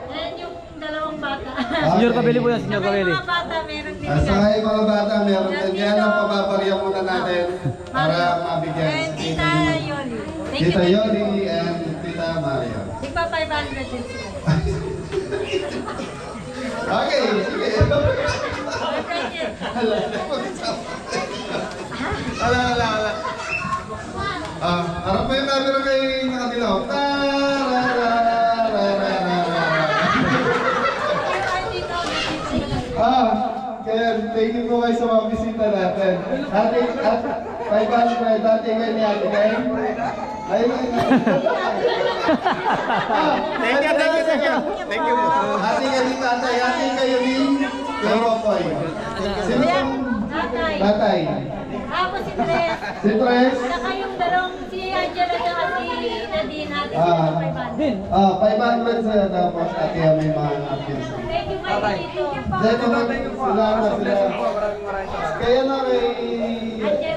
Yan yung dalawang bata. Senior Kabeli po yan, Senior Saka Kabeli. yung mga bata meron din. Saka yung mga bata, meron din. Yan ang pababarya muna natin para mabigyan. And Tita Yoli. Thank Tita you. Yoli and Tita Mario. Tigpa 500 din sila. Okay, sige. Ala. Harap mo yung camera kay nakadilaw. Kaya thank you po kayo sa mga bisita natin. Ate, 500, dati kayo ni Ate Kay. Thank you po. Ate kayo ni Tatay, ate kayo ni Popoy. Sino pong Tatay? Ako si Tres. Si Tres? Saka yung dalawang si Angela at si Nadine natin sila 500. 500 sila tapos ate may mga napkins. Thank you kayo dito. Dito na sila. Kaya na kay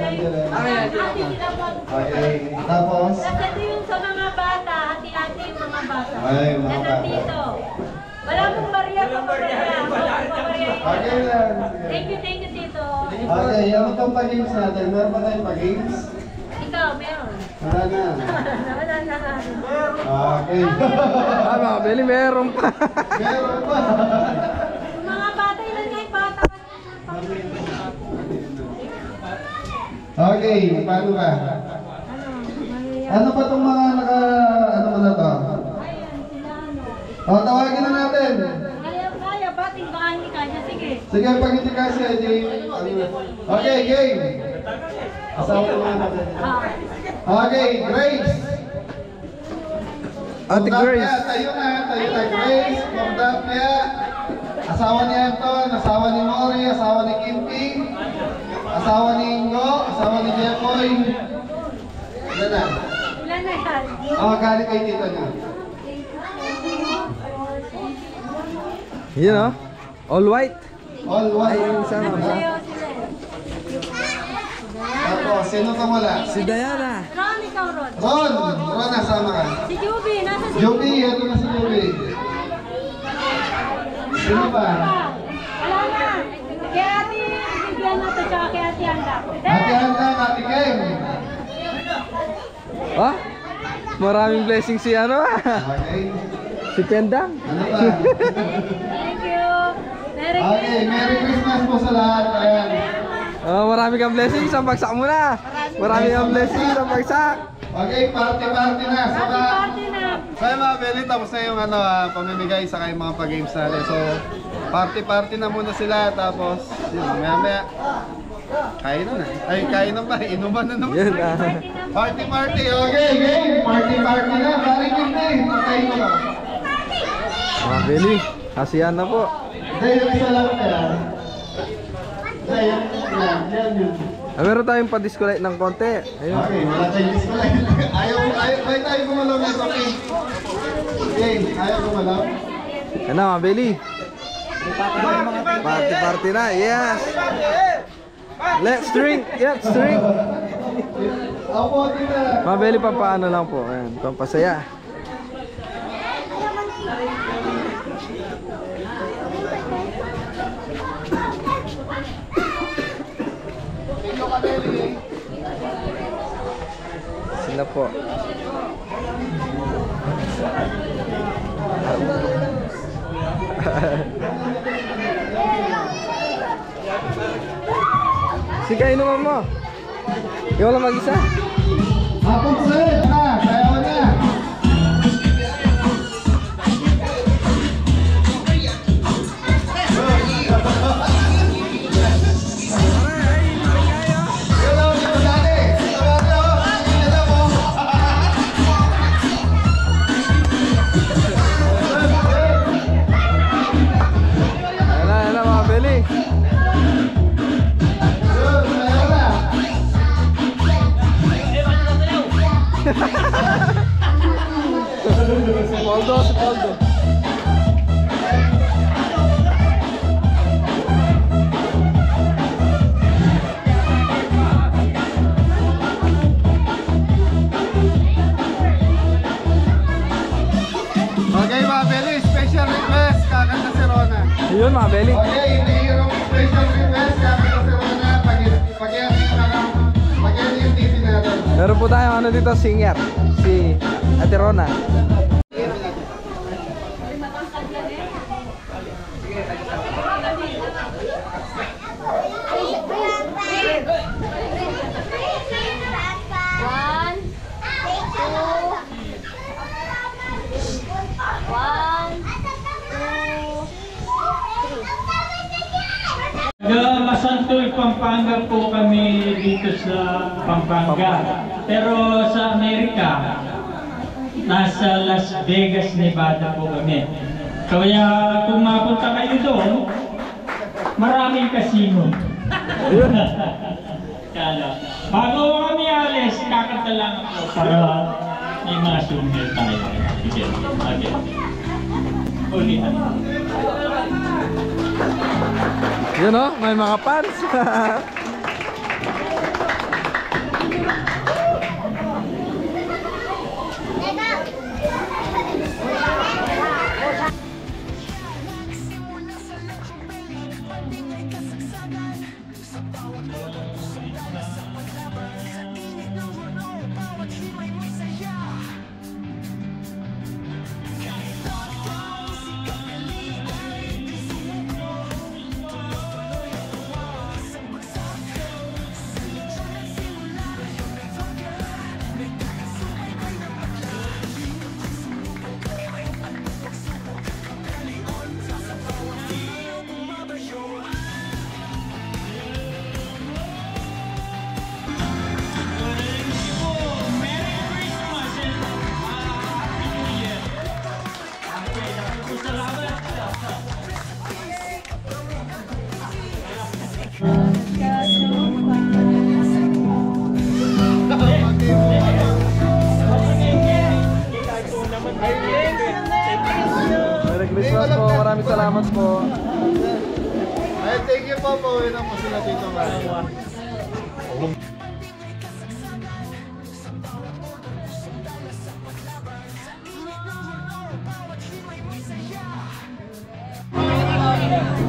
Angela. Ate sila po. Okay, tapos? Kasi ito yung sa mga bata, ati-ati yung mga bata. Ay, mga Yan bata. nandito. Wala pong barya pa Okay lang. Thank you dito. Okay, ano pang pag-games natin? Meron ba tayong pag-games? Ikaw, meron. Wala na. Wala na. Okay. Mga Kabeli, meron pa. Meron pa. Yung mga bata, ilan nga yung bata? Okay, paano ba? Ano pa itong mga ano mo na to? Ayan, sila ano. Tawagin na natin. Kaya, bating baka hindi kanya. Sige. Sige, pag hindi kasi, okay, game. Asawa naman natin. Okay, Grace. Ate Grace. Tayo na, Grace. Mordapia. Asawa ni Anton, asawa ni Mori, asawa ni Kimpi, asawa ni Ingo, asawa ni Jepoy. Ilan na? Ilan na yan? Galing kay tito niya. Yun oh. All white. All one. Ay, yung sama. Ayaw sila. Tapos, sino kang wala? Si Diana. Ron, ikaw Ron. Ron, nasama ka. Si Juby, nasa si Juby, ito na si Juby. Sino pa? Wala na. Kay Ate Vivian na to, tsaka kay Ate Anda. Ate Anda, Ate Kem. Oh? Maraming blessing si ano ah. Okay. Si Pendang. Ano pa? Thank you. Merry Okay, Merry Christmas po sa lahat. Ayan. Oh, marami kang blessing, isang bagsak mo na. Marami kang blessing, isang bagsak. Okay, party na. Party na. So yung mga Beli, tapos na yung pamimigay sa kayong mga pag-games natin. So, party na muna sila. Tapos, yun, maya. Kainan na. Ay, kainan pa. Inuman na naman. Yun ah. Party. Okay, game. Party na. Parang hindi. Patayin mo lang. Mga Beli, kasiyan na po. Hindi, yung isa lang kaya. Hindi, yan. Meron tayong pa-disco light ng konti. Ayun. Okay, wala tayong disco light. Ayaw tayo gumalaw nito, okay? Okay, ayaw gumalaw. Ano, mga Beli? Party na, yes! Let's drink! Let's drink! Mga Beli, papaano lang po. Ayan, pampasaya. Sila po. Sige, inuman mo. Ikaw lang mag-isa. Hapon sir! Sayaw na! Si Poldo. Okay mga Beli, special request, kakanta si Rona. Yun mga Beli. Okay, hindi yung special request, kakanta si Rona, pag-i yung TV natin. Meron po tayong ano dito, singer. Si Ate Rona. Masantoy, Pampanga po kami dito sa Pampanga. Pero sa Amerika, nasa Las Vegas, Nevada po kami. Kaya kung mapunta kayo doon, maraming casino. Kala. Bago kami alis, kakanta lang ako para may mga souvenir tayo. Sige, okay. Ulitan. Yun o, may mga fans. Merry Christmas po, maraming salamat po. Ay, thank you po, pauwi na po sila dito.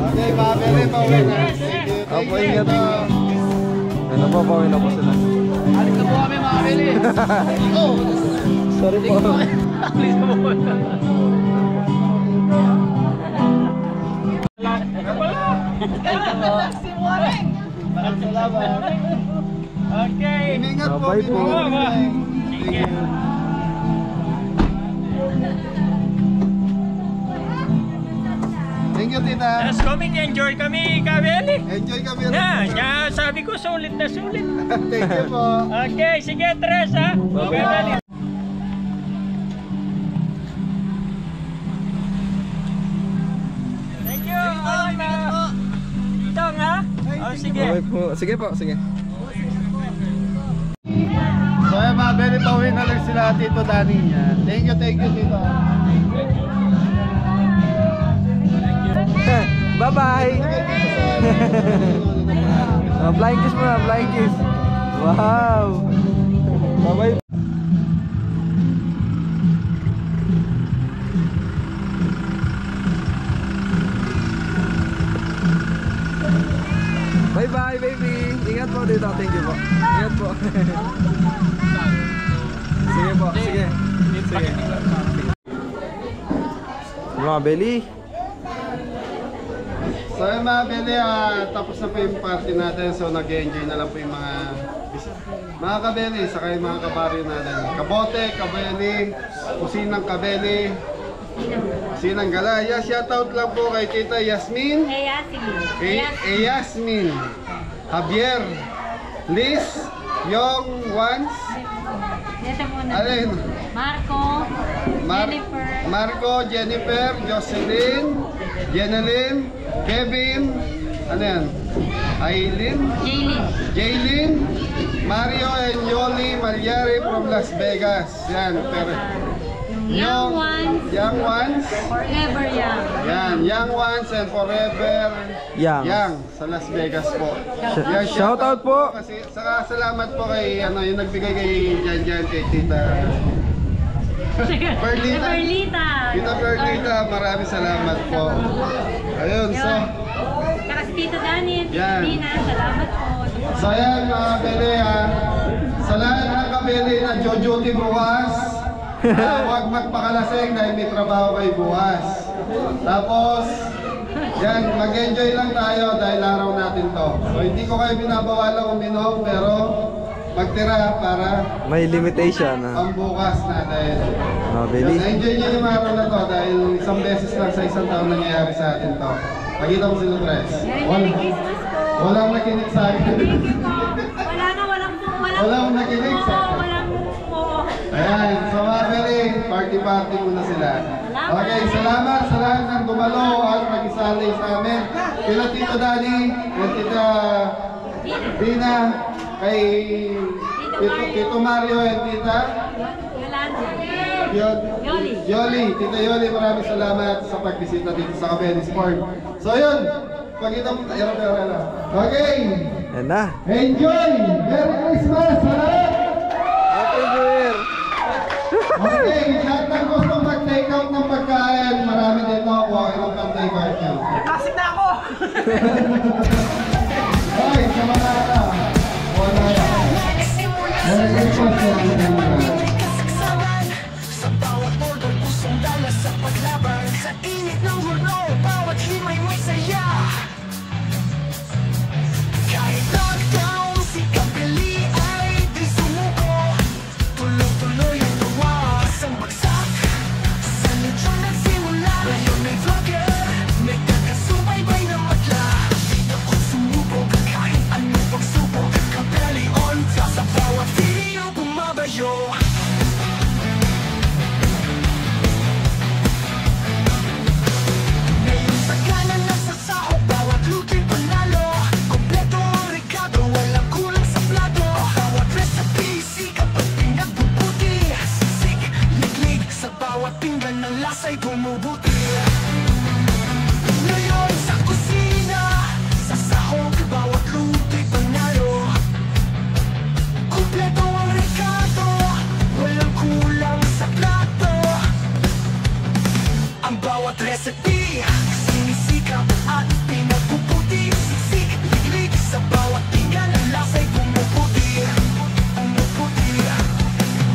Okay, mga Beli, pauwi na. Thank you. Opo, ingat po. Ano po, pauwi na po sila. Alis na po kami mga Beli. Sorry po. Please po. Si Warren. Okay. Ingat po. Bye po. Thank you. Thank you, tita. Yes, coming, enjoy kami, Kabeli. Enjoy kami. Kaya sabi ko sulit na sulit. Thank you po. Okay, sige Tres ha. Okay, thank you. Itong ha? Oh, sige. Okay po. Sige po, sige. So ayan mga Belly, pauwi na lang sila Tito Danny. Yan. Thank you Tito. Bye-bye! Flying kiss muna, flying kiss. Wow! Bye-bye! Bye-bye, baby! Ingat po dito. Thank you po. Ingat po. Sige po, sige. Sige. Mga Belly. So yun mga Belly, tapos na po yung party natin. So nag-enjoy na lang po yung mga kabeli, saka yung mga kabaryo natin. Kabote, kabeli, kusinang kabeli, kusinang galaya. Shoutout lang po kay Tita Yasmin. Yasmin. Javier. Liz. Young Ones. Alin? Marco, Jennifer, Jocelyn, Jenelyn, Kevin, ano yan? Jaylin, Mario and Yoli Malyari from Las Vegas. Yan, pero Young ones, forever young. yan, young ones and forever young sa Las Vegas po. Yan, Shout out po. Kasi saka salamat po kay yung nagbigay kay Jan kay Tita Perlita. Tita Perlita, maraming salamat po. Ayun, so Saka si Tito Danny at Yan. Dina, salamat po. so ayan mga Bele, sa lahat ng kabeli na Jojo bukas, huwag magpakalasing dahil may trabaho kayo bukas. Tapos, yan, mag-enjoy lang tayo dahil araw natin to. So hindi ko kayo binabawalang uminom, pero magtira para May limitation. pambukas natin. Mga Belly. Yan, enjoy nyo yung araw na to dahil isang beses lang sa isang taon nangyayari sa atin to. Pakita mo sila, Tres. Merry Christmas po. Walang nakinig sa akin. Walang nakinig sa akin. Walang po. Ayan, so mga Bele, party muna sila. Okay, salamat sa lahat ng dumalo at mag-isali sa amin. Kila Tito Danny, at Tita Dina, kay Tito Mario at Tita Yoli. Tita Yoli, maraming salamat sa pagbisita dito sa Kabeli Sport. So yun, pagkita mo tayo. Okay, Yan na. enjoy! Merry Christmas sa lahat! Happy New Year! Okay, lahat ng gusto mag-take out ng pagkain, marami dito ako, ilang pang-take out nyo. Classic na ako! Okay, sa mga wala yan. Merry Christmas! Sa bawat order, pusong dala sa paglaban. Sa init ng horno, bawat himay may saya. Kahit lockdown, si Kabeli ay di sumuko. Tuloy-tuloy ang luwas ang bagsak. Sa lechon nagsimula, ngayon may vlogger. May kakasubaybay na madla. Di ako sumubok, kahit anong pagsubok. Kabeli on top, sa bawat video bumabayo. Sagana na sa sahog, bawat luto'y panalo. Kompleto ang regalo, walang kulang sa plato. Bawat recipe, sikap at pinagbubuti. Sisig, liglig, sa bawat pinggan ng lasa'y bumubuti. Ngayon sa kusina, sa sahog, bawat luto'y panalo. Kompleto ang regalo, walang kulang sa plato. Ang bawat recipe, sinisikap at pinagpuputi. Sisig, liglig, sa bawat pinggan ang lasa'y bumubuti.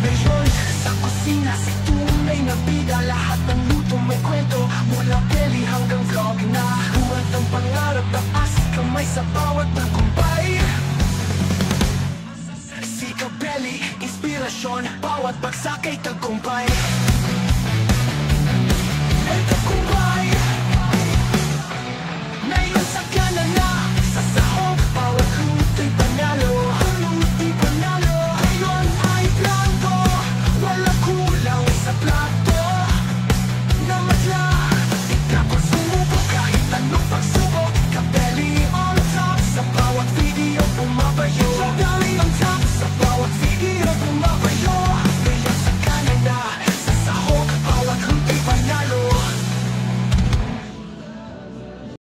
Ngayon sa kusina, sa tunay na bida. Lahat ng luto may kwento, mula belly hanggang vlog na. Buhat ang pangarap, taas kamay sa bawat tagumpay. Si Kabeli, inspirasyon, bawat bagsak ay tagumpay.